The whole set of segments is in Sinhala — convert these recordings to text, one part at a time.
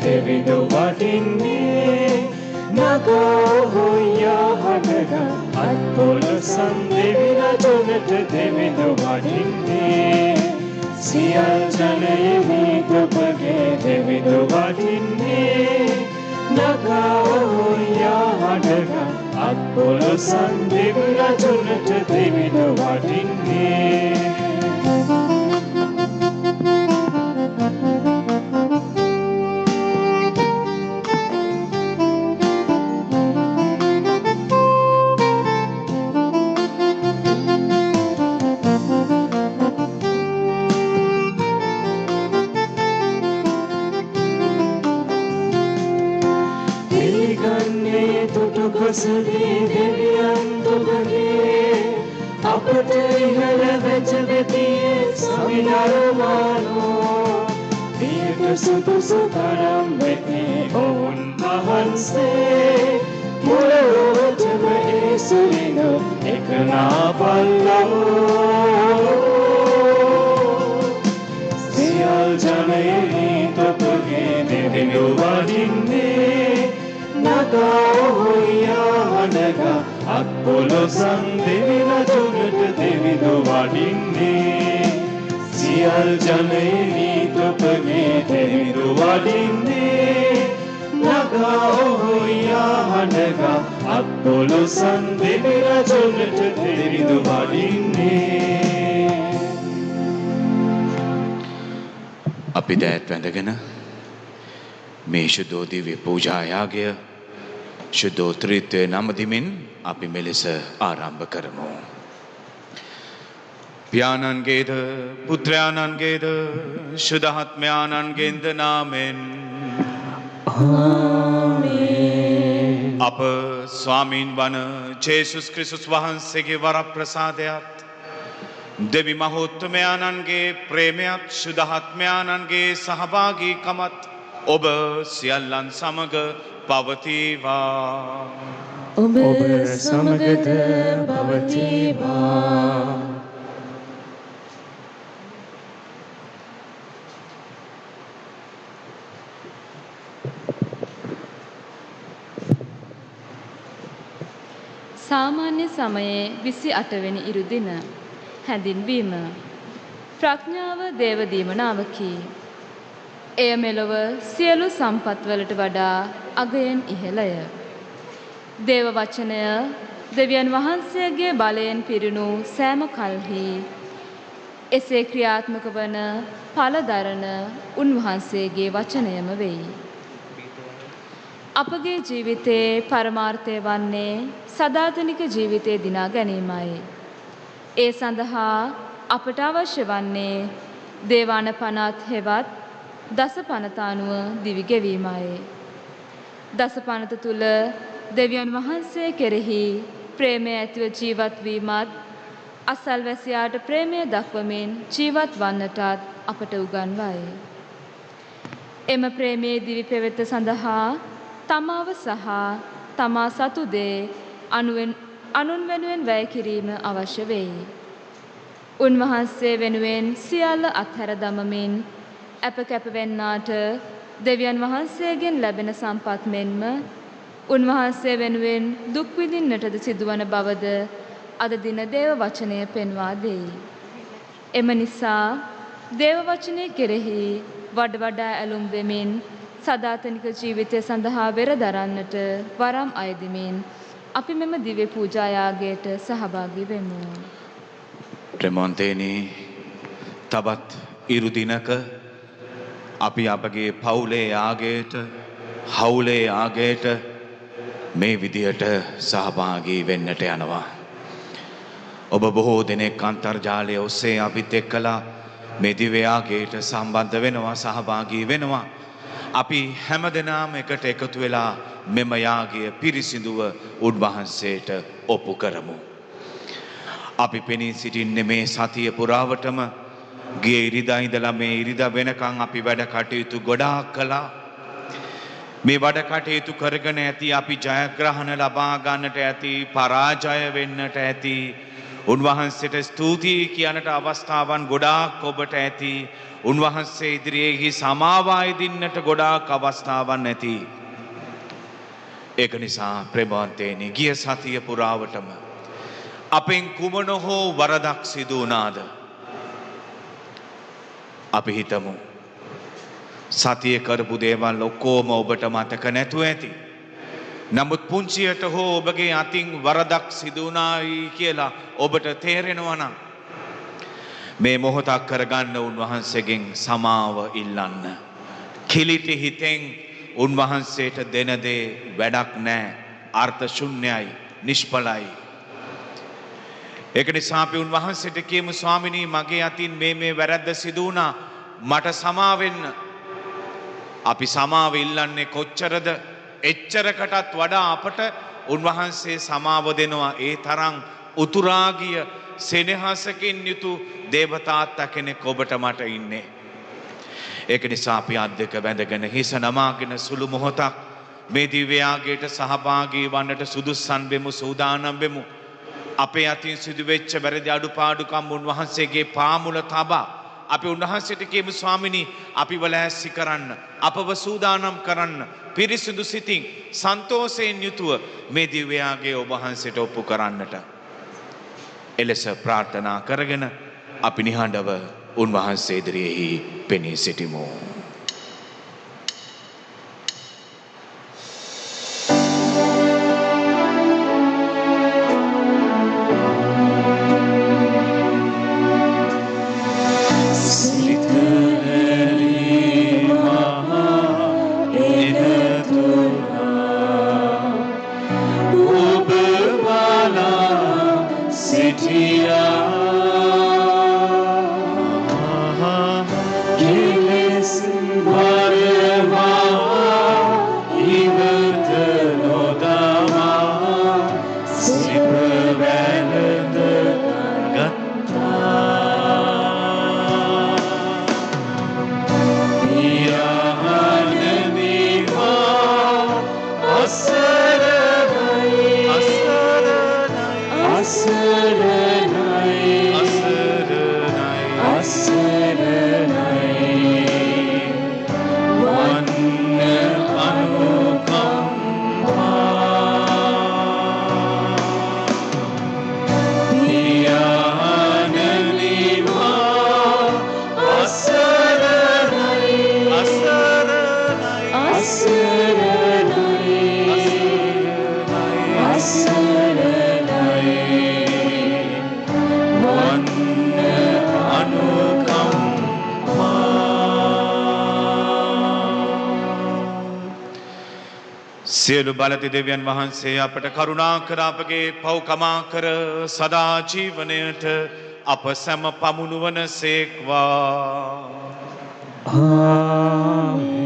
දෙවිඳු වඩින්නේ නගෝහොයා හඬග අත්පොළොසන් දෙවි රජුනට දෙවිඳු වඩින්නේ සියල් ජනයෙහි ඔබගේ දෙවිඳු වඩින්නේ නගෝහොයා හඬග අත්පොළොසන් දෙවි රජුනට දෙවිඳු වඩින්නේ සුදී දෙවියන් ඔබගේ අපට ඉහළ වෙච්ච වෙතියේ සමිනරමානෝ දියට සුදුසු තරම් වෙති ඔවුන් වහන්සේ මුලවටම ඒ සුරිනු එකනා පල්ලවෝ සියල් ජනයෙහි ඔබගේ දෙවිඳු වඩින්නේ නගෝහොයා හඬග අත්පොළොසන් දෙවි රජුනට දෙවිඳු වඩින්නේ සියල් ජනයෙහි ඔබගේ දෙවිඳු වඩින්නේ නගෝහොයා හඬග අත්පොළොසන් දෙවි රජුනට දෙවිඳු වඩින්නේ අපි දෑත් වැඳගෙන මේ ශුද්ධෝ දිව්‍ය පූජා යාගය ශුද්ධෝ ත්‍රිත්වය නමදිමින් අපි මෙලෙස ආරම්භ කරමු. පියාණන්ගේද පුත්‍රයාණන්ගේද ශුද්ධාත්මයාණන්ගේද නාමෙන් ආමේන්. අප ස්වාමීන් වන ජේසුස් ක්‍රිස්තුස් වහන්සේගේ වරප්‍රසාදයත් දෙවි මහෝත්තමයාණන්ගේ ප්‍රේමයත් ශුද්ධාත්මයාණන්ගේ සහභාගීකමත් ඔබ සියල්ලන් සමග පවතිවා. ඔබ සමගද පවතිවා. සාමාන්‍ය සමයේ 28 වෙනි ඉරු දින හැඳින්වීම ප්‍රඥාව දේවදීමනාවකි. එය මෙලොව සියලු සම්පත්වලට වඩා අගයෙන් ඉහළය. දේව වචනය දෙවියන් වහන්සේගේ බලයෙන් පිරුණු සෑම කල්හි එසේ ක්‍රියාත්මක වන ඵලදරන උන්වහන්සේගේ වචනයම වෙයි. අපගේ ජීවිතයේ පරමාර්ථය වන්නේ සදාතනික ජීවිතය දිනා ගැනීමයි. ඒ සඳහා අපට අවශ්‍ය වන්නේ දේවාන පනත් හෙවත් දස පනත අනුව දිවි ගෙවීමයි. දස පනත තුල දෙවියන් වහන්සේ කෙරෙහි ප්‍රේමය ඇතිව ජීවත් වීමත් අසල්වැසියාට ප්‍රේමය දක්වමින් ජීවත් වන්නටත් අපට උගන්වයි. එම ප්‍රේමයේ දිවි පෙවෙත සඳහා තමාව සහ තමා සතු දේ අනුන් වෙනුවෙන් වැය කිරීම අවශ්‍ය වෙයි. උන්වහන්සේ වෙනුවෙන් සියල්ල අත්හැර දමමින් අප කැප වෙන්නාට දෙවියන් වහන්සේගෙන් ලැබෙන සම්පත් මෙන්ම උන්වහන්සේ වෙනුවෙන් දුක් විඳින්නටද සිදුවන බවද අද දින දේව වචනය පෙන්වා දෙයි. එම නිසා දේව වචනය කෙරෙහි වඩ වඩා ඇලුම් වෙමින් සදාතනික ජීවිතය සඳහා වෙර දරන්නට වරම් අයදිමින් අපි මෙම දිව්‍ය පූජා යාගයට සහභාගී වෙමු. ප්‍රමෝන්තේනි තවත් ඉරු දිනක අපි අපගේ පවුලේ යාගයට හවුලේ යාගයට මේ විදියට සහභාගී වෙන්නට යනවා. ඔබ බොහෝ දෙනෙක් අන්තර්ජාලය ඔස්සේ අපිත් එක්කලා මේ දිව්‍ය යාගයට සම්බන්ධ වෙනවා සහභාගී වෙනවා. අපි හැමදෙනාම එකට එකතු වෙලා මෙම යාගය පිරිසිදුව උන්වහන්සේට ඔප්පු කරමු. අපි පෙනී සිටින්නේ මේ සතිය පුරාවටම ගිය ඉරිදා ඉඳලා මේ ඉරිදා වෙනකන් අපි වැඩ කටයුතු ගොඩාක් කළා. මේ වැඩ කටයුතු කරගෙන ඇති අපි ජයග්‍රහණ ලබා ගන්නට ඇති පරාජය වෙන්නට ඇති උන්වහන්සේට ස්තුතියි කියනට අවස්ථාවන් ගොඩාක් ඔබට ඇති. උන්වහන්සේ ඉදිරියේහි සමාවායි දින්නට ගොඩාක් අවස්ථාවන් ඇති. ඒක නිසා ප්‍රේමවන්තයනි ගිය සතිය පුරාවටම අපෙන් කුමන හෝ වරදක් සිදු වුණාද? අපි හිතමු සතිය කරපු දේවල් ඔක්කොම ඔබට මතක නැතුව ඇති. නමුත් පුංචියට හෝ ඔබගේ අතින් වරදක් සිදු වුණායි කියලා ඔබට තේරෙනවා නම් මේ මොහොතක් කරගන්න උන්වහන්සේගෙන් සමාව ඉල්ලන්න. කිලිටි හිතෙන් උන්වහන්සේට දෙන දේ වැඩක් නැහැ. අර්ථ ශුන්‍යයි, නිෂ්ඵලයි. ඒක නිසා අපි උන්වහන්සේට කියමු ස්වාමිනී මගේ අතින් මේ වැරද්ද සිදු වුණා. මට සමාව වෙන්න. අපි සමාව ඉල්ලන්නේ කොච්චරද? එච්චරකටත් වඩා අපට උන්වහන්සේ සමාව දෙනවා. ඒ තරම් උතුරා ගිය සෙනෙහසකින් යුතු දේවතාත්තා කෙනෙක් ඔබට මට ඉන්නේ. ඒක නිසා අපි අත් දෙක බැඳගෙන හිස නමාගෙන සුළු මොහොතක් මේ දිව්‍ය යාගයට සහභාගී වන්නට සුදුස්සන් වෙමු, සූදානම් වෙමු. අපේ අතින් සිදුවෙච්ච වැරදි අඩුපාඩුකම් උන්වහන්සේගේ පාමුල තබා අපි උන්වහන්සේට කියමු ස්වාමිනී අපිව ලෑස්ති කරන්න, අපව සූදානම් කරන්න, පිරිසිදු සිතින් සන්තෝෂයෙන් යුතුව මේ දිව්‍ය යාගය ඔබ වහන්සේට ඔප්පු කරන්නට. එලෙස ප්‍රාර්ථනා කරගෙන අපි නිහඬව උන්වහන්සේ ඉදිරියෙහි පෙනී සිටිමු. සියලු බලති දෙවියන් වහන්සේ අපට කරුණා කර අපගේ පව් කමා කර සදා ජීවනයට අප සැම පමුණුවන සේක්වා. ආමේන්.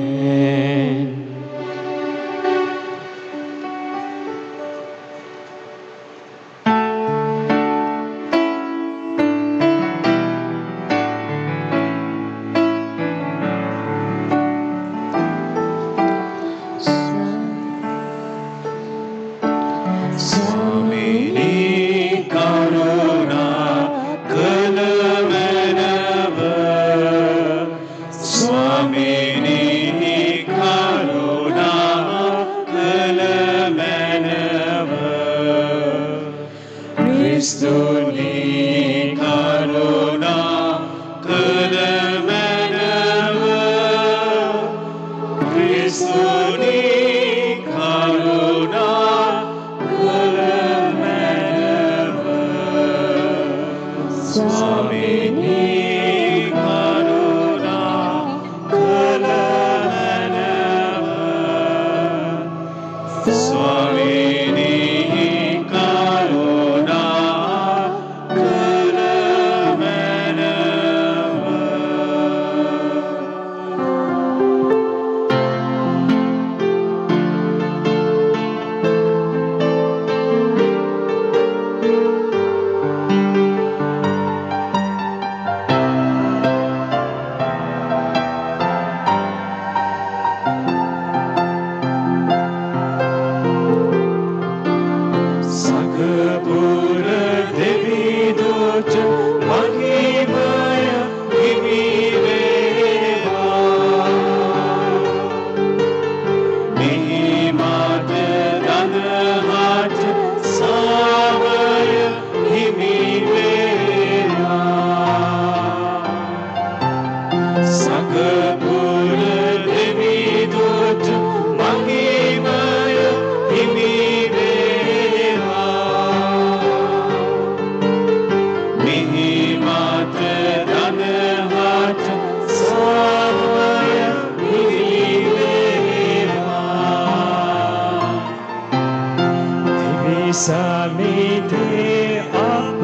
සමිතේ අප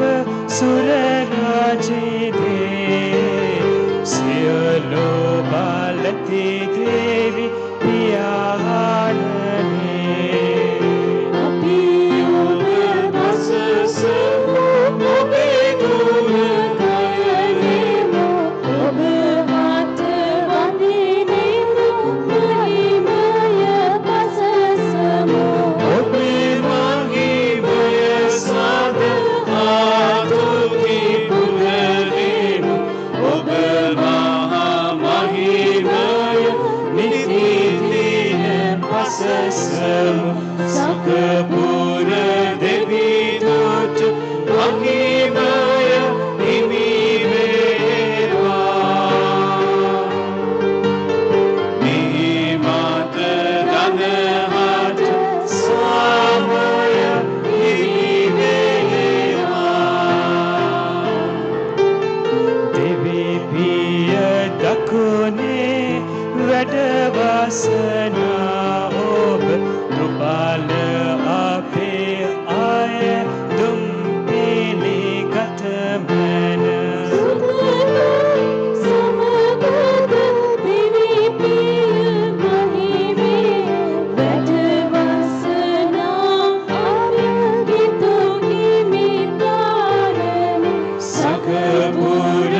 සුරරාජේ දේ සියලු බලති දේවි පියාණනේ අපි ඔබ බසසමු ඔබේ ගුණ ගයනෙමු ඔබ මත වඳිනෙමු මහිමය බසසමු ඔබේ මහිමය සද ආතුති පුරදෙමු ඔබ මහා මහිමය නිතිදින පසසමු සකපුර දෙවිදුට මහිමය හිමි වේවා නිමත දනහට සාමය හිමි වේවා දෙවි පිය දකුණේ වැඩ වසනා ඔබ දුබල අපේ අය දුම් පිළිගත මැන සමගද දිවි පිය මහිමේ වැඩවසනා අරගිතු හිමි ප්‍රාණන සකපුර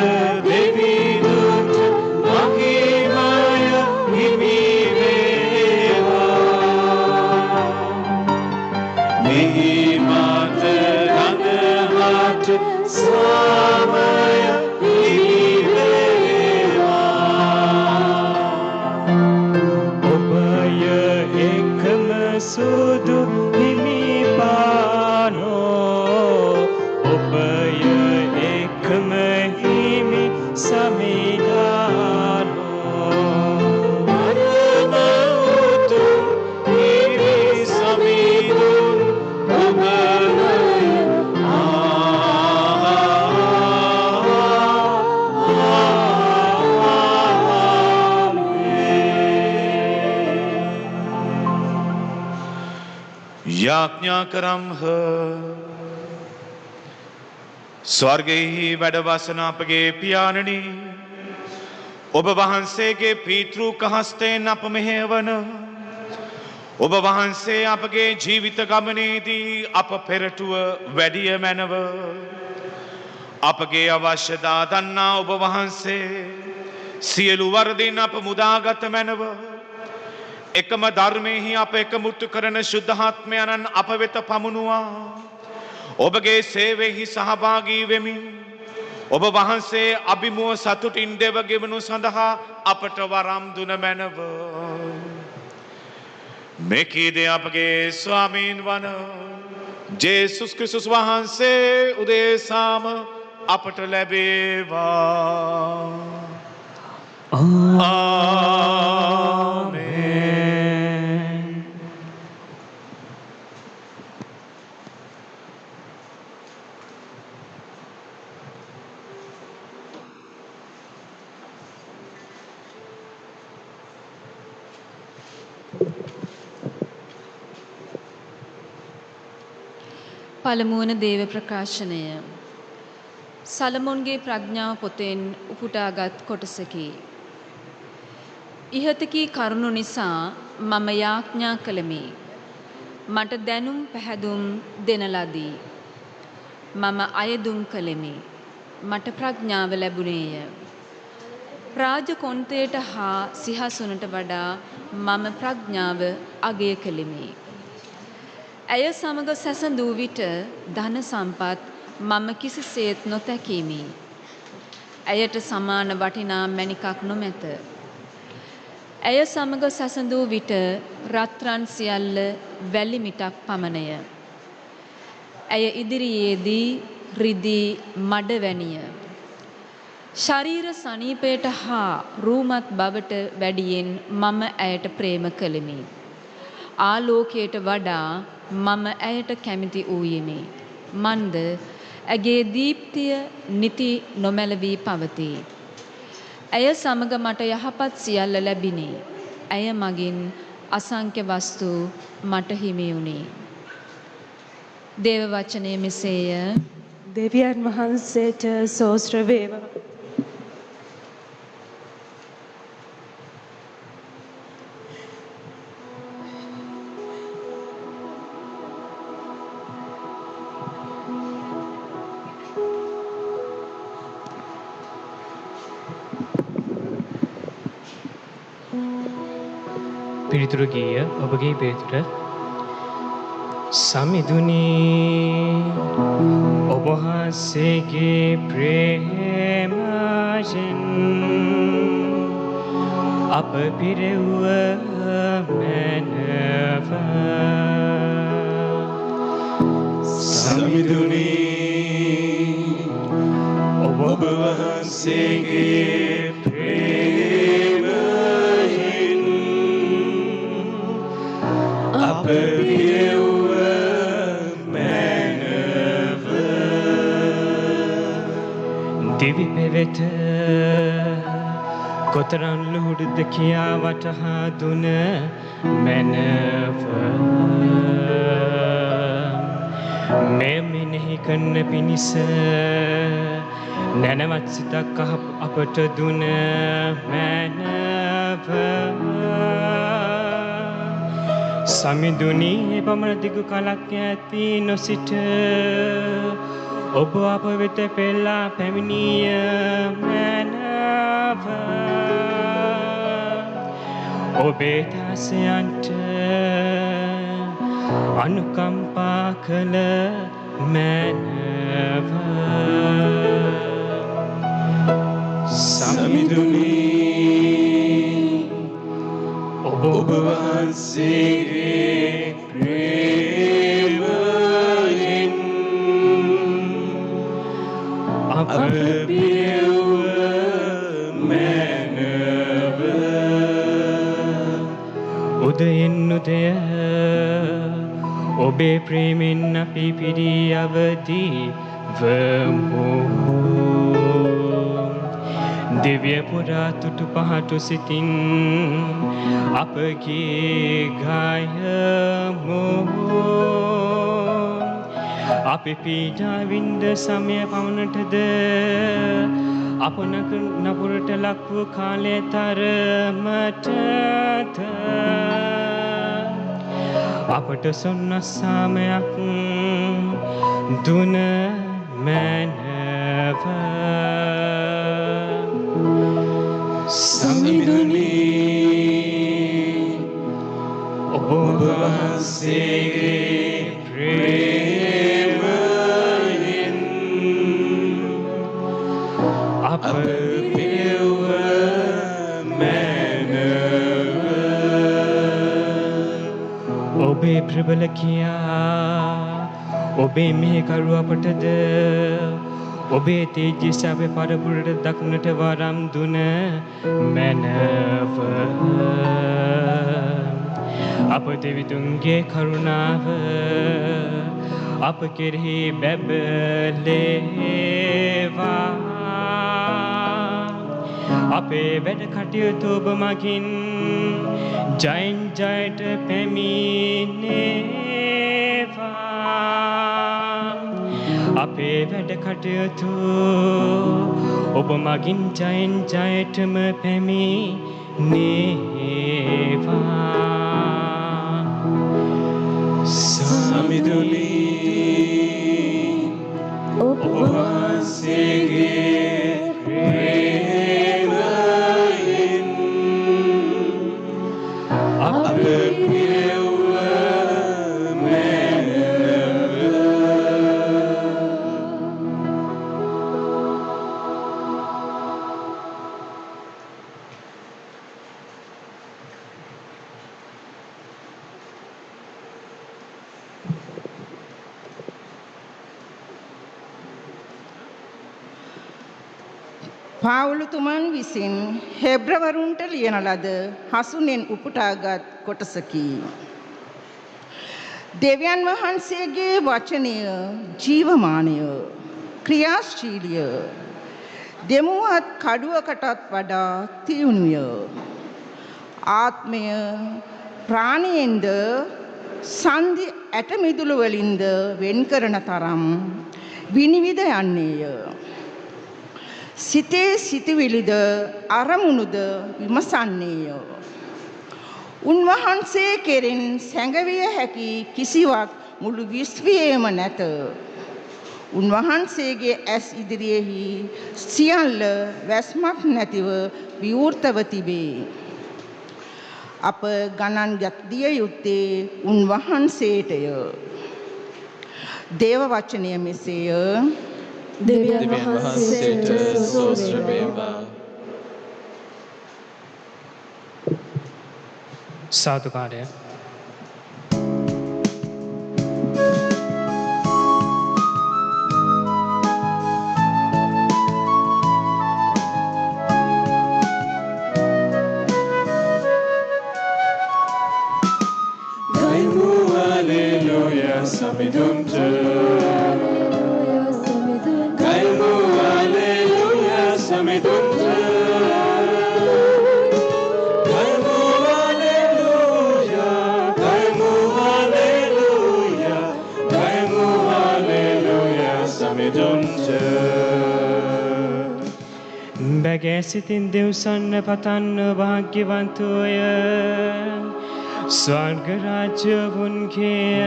දෙවිදුට මහිමය හිමි වේවා මෙහි මත රඳහට සාමය හිමි වේවා ඔබය එකම සුදු හිමි පානෝ ඔබය එකම හිමි සමිධානෝ පරම උතුම් හිමි සමිඳුන් ඔබය යාඥා කරම්හ ස්වර්ගයෙහි වැඩවසන අපගේ පියාණනි ඔබ වහන්සේගේ පීතෘක හස්තයෙන් අප මෙහෙවන ඔබ වහන්සේ අපගේ ජීවිත ගමනේදී අප පෙරටුව වැඩිය මැනව අපගේ අවශ්‍යතා දන්නා ඔබ වහන්සේ සියලු වරදින් අප මුදාගත මැනව එකම ධර්මයෙහි අප එකමුතු කරන ශුද්ධාත්මයන්න් අප වෙත පමුණුවා ඔබගේ සේවයෙහි සහභාගී වෙමින් ඔබ වහන්සේ අභිමුව සතුටින් දෙව ගෙවනු සඳහා අපට වරම් දුන මැනව මෙකීද අපගේ ස්වාමීන් වන ජේසුස් ක්‍රිස්තුස් වහන්සේ උදෙසාම අපට ලැබේවා ආමේන් පළමුවන දේව ප්‍රකාශනය සලමොන්ගේ ප්‍රඥාව පොතෙන් උපුටාගත් කොටසකි. ඉහතකී කරුණු නිසා මම යාඥා කළෙමි. මට දැනුම් පැහැදුම් දෙන ලදී. මම අයදුම් කළෙමි. මට ප්‍රඥාව ලැබුණේය. රාජකොන්තයට හා සිහසුනට වඩා මම ප්‍රඥාව අගය කළෙමි. ඇය සමග සැසඳූ විට ධන සම්පත් මම කිසිසේත් නොතැකීමි. ඇයට සමාන වටිනා මැණිකක් නොමැත. ඇය සමග සැසඳූ විට රත්රන් සියල්ල වැලිමිටක් පමණය. ඇය ඉදිරියේදී රිදී මඩවැනිය. ශරීර සනීපයට හා රූමත් බවට වැඩියෙන් මම ඇයට ප්‍රේම කළෙමි. ආලෝකයට වඩා මම ඇයට කැමති වූයෙමි. මන්ද ඇගේ දීප්තිය නිති නොමැලවී පවතී. ඇය සමග මට යහපත් සියල්ල ලැබිණි. ඇය මගින් අසංඛ්‍ය වස්තු මට හිමි වුණි. දේව වචනය මෙසේය. දෙවියන් වහන්සේට සෝස්ත්‍ර වේවා. පිරිතුරු ගීය ඔබගේ පිරිතුර සමිඳුනි ඔබ වහන්සේගේ ප්‍රේමයෙන් අප පිරෙව්ව මැනව සමිඳුනි ඔබ වහන්සේගේ ප්‍රේමයෙන් අප පිරෙව්ව මැනව දිවි පෙවෙත කොතරම් ලුහුඩුද කියා වටහා දුන මැනව මේ මෙනෙහි කරන පිණිස නැනවත් සිතක් අපට දුන මැනව සමිඳුනි පමණ දිගු කලක් ඇති නොසිට ඔබ අප වෙත පෙළා පැමිණිය මැනව ඔබේ දාසයන්ට අනුකම්පා කළ මැනව සමිඳුනි ඔබ වහන්සේගේ ප්‍රේමයෙන් අප පිරෙව්ව මැනව උදයෙන් උදය ඔබේ ප්‍රේමෙන් අපි පිරී අවදි වමු දිව්‍ය පුරා තුටු පහටු සිතින් අපගේ ගායමු අපි පීඩා වින්ද සමය පවනටද අප නපුරට ලක්ව කාලය තරමටද අපට සොන්නස්සාමයක් දුන මැනව සමිඳුනි ඔබ වහන්සේගේ ප්‍රේමයෙන් අප පිරෙව්ව මැනව ඔබේ ප්‍රබල කියා ඔබේ මෙහෙකරු අපටද ඔබේ තේජස් අපේ පරපුරට දක්නට වරම් දුන මැනව අප දෙවිතුන්ගේ කරුණාව අප කෙරෙහි බැබලේවා අපේ වැඩ කටයුතු ඔබ මගින් ජයෙන් ජයට පැමිණේවා අපේ වැඩ කටයුතු ඔබ මගින් ජයෙන් ජයටම පැමිණේවා සමිඳුනි ඔබ වහන්සේගේ ප්‍රේමයෙන් අප පිරෙව්ව මැනව පාවුලුතුමන් විසින් හෙබ්‍රවරුන්ට ලියන ලද හසුනෙන් උපුටාගත් කොටසකි. දෙවියන් වහන්සේගේ වචනය ජීවමානය ක්‍රියාශීලිය දෙමුවත් කඩුවකටත් වඩා තියුණුය. ආත්මය ප්‍රාණයෙන්ද සන්ධි ඇටමිදුළු වලින්ද වෙන් කරන තරම් විනිවිද යන්නේය. සිතේ සිටිවිලිද අරමුණුද විමසන්නේය. උන්වහන්සේ කෙරෙන් සැඟවිය හැකි කිසිවක් මුළු විශ්වයේම නැත. උන්වහන්සේගේ ඇස් ඉදිරියෙහි සියල්ල වැස්මක් නැතිව විවෘතව තිබේ. අප ගණන් ගත් දිය යුත්තේ උන්වහන්සේටය. දේව වචනය මෙසේය. දෙවියන් වහන්සේට ස්තෝත්‍ර වේවා. සාදුකාරය. Samidunte, Kaimu Alleluia, Samidunte, Kaimu Alleluia, Kaimu Alleluia, Kaimu Alleluia, Samidunte. බැගෑ සිතින් දෙව්සන්න පතන්න භාග්‍යවන්තෝය ස්වර්ග රාජ්‍යවුන්ගේ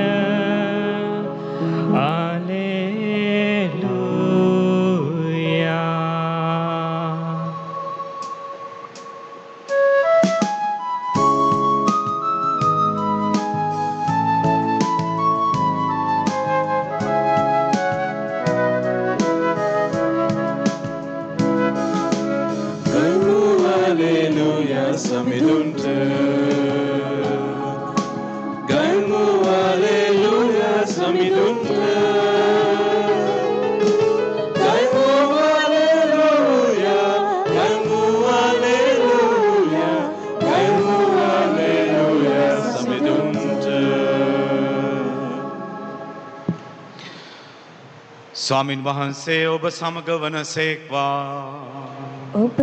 ආලෙලූයා. Kaimu Alleluia, Samidunte. Kaimu Alleluia, Samidunte. Kaimu Alleluia, Kaimu Alleluia, Kaimu Alleluia, Samidunte. ස්වාමින් වහන්සේ ඔබ සමග වනසේක්වා. ඔබ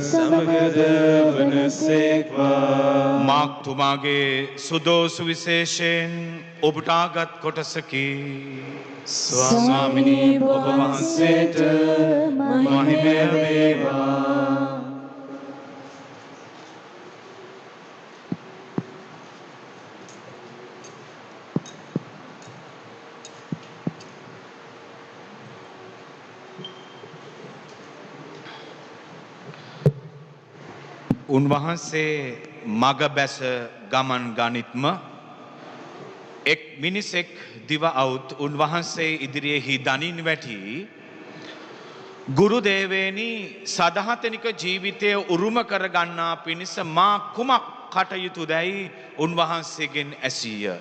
සමගද වනසේක්වා. මාක්තුමාගේ සුදෝසු විශේෂයෙන් ඔබටාගත් කොටසකි. ස්වාමිනී ඔබ වහන්සේට මහිමය වේවා. උන්වහන්සේ මග බැස ගමන් ගනිත්ම එක් මිනිසෙක් දිව අවුත් උන්වහන්සේ ඉදිරියෙහි දනින් වැටි ගුරු දේවේනි සදහතනික ජීවිතය උරුම කරගන්නා පිණිස මා කුමක් කටයුතු දැයි උන්වහන්සේගෙන් ඇසීය.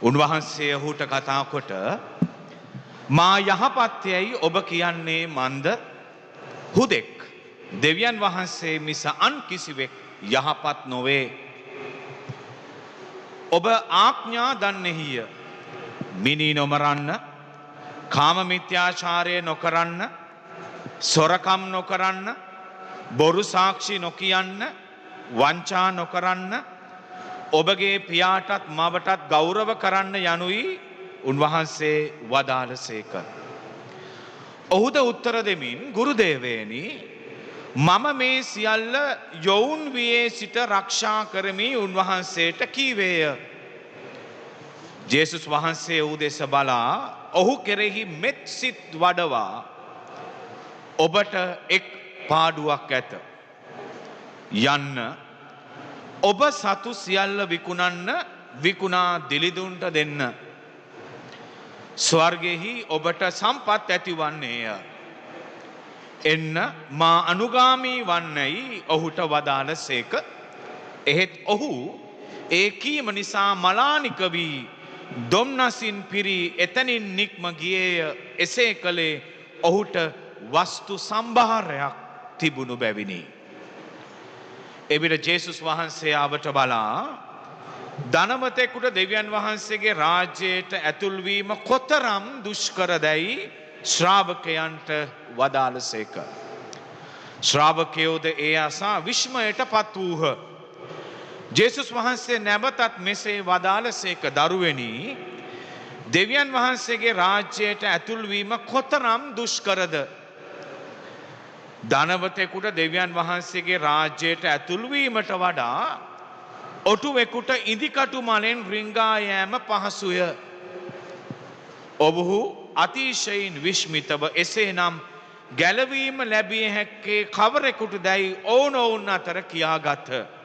උන්වහන්සේ ඔහුට කතා කොට මා යහපත්යයි ඔබ කියන්නේ මන්ද හුදෙක් දෙවියන් වහන්සේ මිස අන් කිසිවෙක් යහපත් නොවේ. ඔබ ආඥා දන්නෙහිය. මිනී නොමරන්න, කාම මිත්‍යාචාරය නොකරන්න, සොරකම් නොකරන්න, බොරු සාක්ෂි නොකියන්න, වංචා නොකරන්න, ඔබගේ පියාටත් මවටත් ගෞරව කරන්න යනුයි උන්වහන්සේ වදාළසේක. ඔහුද උත්තර දෙමින් ගුරුදේවේනි මම මේ සියල්ල යොවුන් වියේ සිට රක්ෂා කරමි උන්වහන්සේට කීවේය. ජේසුස් වහන්සේ ඔහු දෙස බලා ඔහු කෙරෙහි මෙත් සිත් වඩවා ඔබට එක් පාඩුවක් ඇත. යන්න ඔබ සතු සියල්ල විකුණන්න විකුණා දිලිඳුන්ට දෙන්න. ස්වර්ගෙහි ඔබට සම්පත් ඇතිවන්නේය. එන්න මා අනුගාමී වන්නයි ඔහුට වදාළසේක. එහෙත් ඔහු ඒ කීම නිසා මලානික වී දොම්නසින් පිරී එතනින් නික්ම ගියේය. එසේ කළේ ඔහුට වස්තු සම්භාරයක් තිබුණු බැවිනි. එවිට ජේසුස් වහන්සේ ආවට බලා ධනවතෙකුට දෙවියන් වහන්සේගේ රාජ්‍යයට ඇතුල්වීම කොතරම් දුෂ්කරදැයි ශ්‍රාවකයන්ට වදාළසේක. ශ්‍රාවකයෝද ඒ අසා විශ්මයට පත් වූහ. ජේසුස් වහන්සේ නැවතත් මෙසේ වදාළසේක දරුවනි දෙවියන් වහන්සේගේ රාජ්‍යයට ඇතුල්වීම කොතරම් දුෂ්කරද. ධනවතෙකුට දෙවියන් වහන්සේගේ රාජ්‍යයට ඇතුල්වීමට වඩා ඔටුවෙකුට ඉදිකටු මලෙන් රිංගා යෑම පහසුය. ඔවුහු අතිශයින් විශ්මිතව එසේනම් ගැලවීම ලැබිය හැක්කේ කවරෙකුට දැයි ඔවුනොවුන් අතර කියාගත්හ.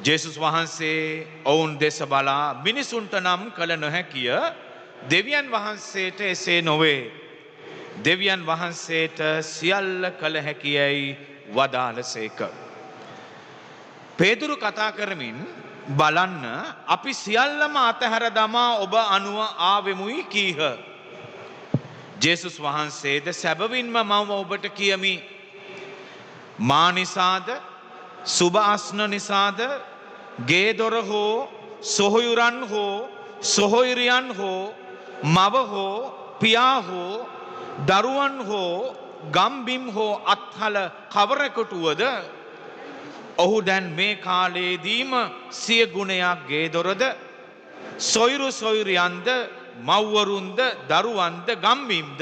ජේසුස් වහන්සේ ඔවුන් දෙස බලා මිනිසුන්ට නම් කළ නොහැකිය. දෙවියන් වහන්සේට එසේ නොවේ. දෙවියන් වහන්සේට සියල්ල කළ හැකියයි වදාළසේක. පේදුරු කතා කරමින් බලන්න අපි සියල්ලම අතහැර දමා ඔබ අනුව ආවෙමුයි කීහ. ජේසුස් වහන්සේද සැබවින්ම මම ඔබට කියමි. මා නිසාද සුබ අස්න නිසාද ගේදොර හෝ සොහොයුරන් හෝ සොහොයුරියන් හෝ මව හෝ පියා හෝ දරුවන් හෝ ගම්බිම් හෝ අත්හල කවරෙකුටුවද ඔහු දැන් මේ කාලයේදීම සිය ගුණයක් ගේදොරද සොයුරු සොයුරියන්ද මව්වරුන්ද දරුවන්ද ගම්බිම්ද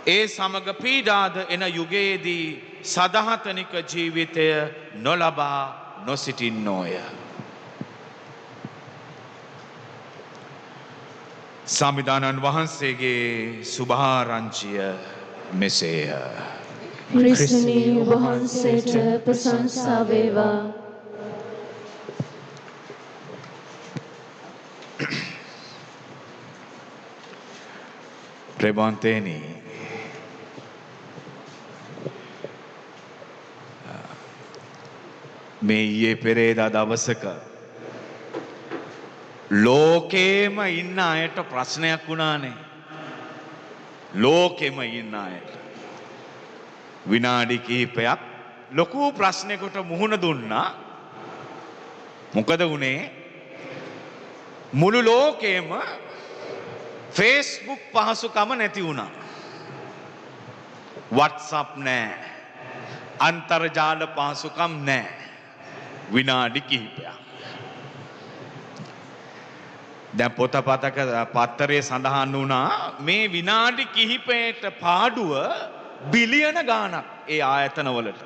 ඒ සමග පීඩාද එන යුගයේදී සදහතනික ජීවිතය නොලබා නොසිටින්නෝය. සම්විධානන් වහන්සේගේ සුභාරංචිය මෙසේය. ක්‍රිස්තුනී වහන්සේට ප්‍රශංසා වේවා. ප්‍රේමවන්තයනි, මේ ඊයේ පෙරේදා දවසක ලෝකේම ඉන්න අයට ප්‍රශ්නයක් වුණානේ. ලෝකෙම ඉන්න අයට විනාඩි කිහිපයක් ලොකු ප්‍රශ්නයකට මුහුණ දුන්නා. මොකද වුණේ? මුළු ලෝකෙම Facebook පහසුකම නැති වුණා. WhatsApp නැහැ. අන්තර්ජාල පහසුකම් නැහැ. විනාඩි කිහිපයක්. දැන් පොතපතක පත්තරේ සඳහන් වුණා මේ විනාඩි කිහිපයට පාඩුව බිලියන ගාණක් ඒ ආයතනවලට.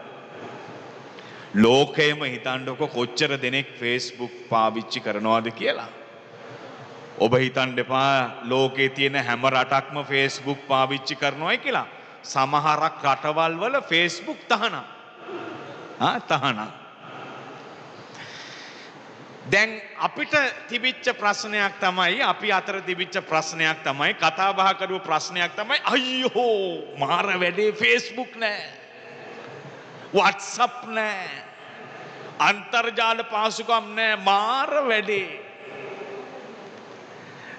ලෝකයම හිතන්නකො කොච්චර දෙනෙක් Facebook පාවිච්චි කරනවද කියලා. ඔබ හිතන්න එපා ලෝකේ තියෙන හැම රටක්ම Facebook පාවිච්චි කරනවයි කියලා. සමහරක් රටවල් වල Facebook තහනම්. තහනම්. දැන් අපිට තිබිච්ච ප්‍රශ්නයක් තමයි අපි අතර තිබිච්ච ප්‍රශ්නයක් තමයි කතා බහ කරුව ප්‍රශ්නයක් තමයි අයියෝ මාර වැඩේ Facebook නෑ. WhatsApp නෑ. අන්තර්ජාල පහසුකම් නෑ මාර වැඩේ.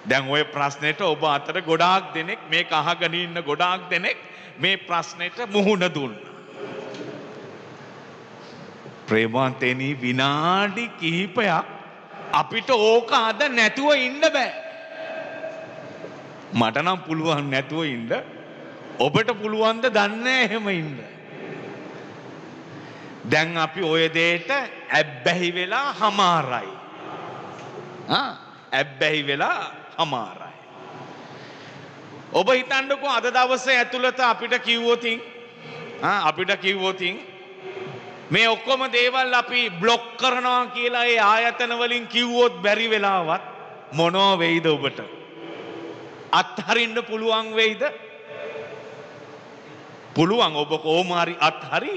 දැන් ওই ප්‍රශ්නෙට ඔබ අතර ගොඩාක් දෙනෙක් මේක අහගෙන ඉන්න ගොඩාක් දෙනෙක් මේ ප්‍රශ්නෙට මුහුණ දුන්නා. ප්‍රේමවන්තයනි විනාඩි කිහිපයක් අපිට ඕක අද නැතුව ඉන්න බෑ. මට නම් පුළුවන් නැතුව ඉන්න. ඔබට පුළුවන්ද දන්නේ එහෙම ඉන්න. දැන් අපි ඔය දෙයට ඇබ්බැහි වෙලා හමාරයි. ඇබ්බැහි වෙලා හමාරයි. ඔබ හිතන්නකෝ අද දවසේ ඇතුළත අපිට කිව්වොතින් මේ ඔක්කොම දේවල් අපි බ්ලොක් කරනවා කියලා ඒ ආයතන වලින් කිව්වොත් බැරි වෙලාවත් මොනෝ වෙයිද ඔබට? අත්හරින්න පුළුවන් වෙයිද? පුළුවන් ඔබ කොහොම හරි අත්හරි.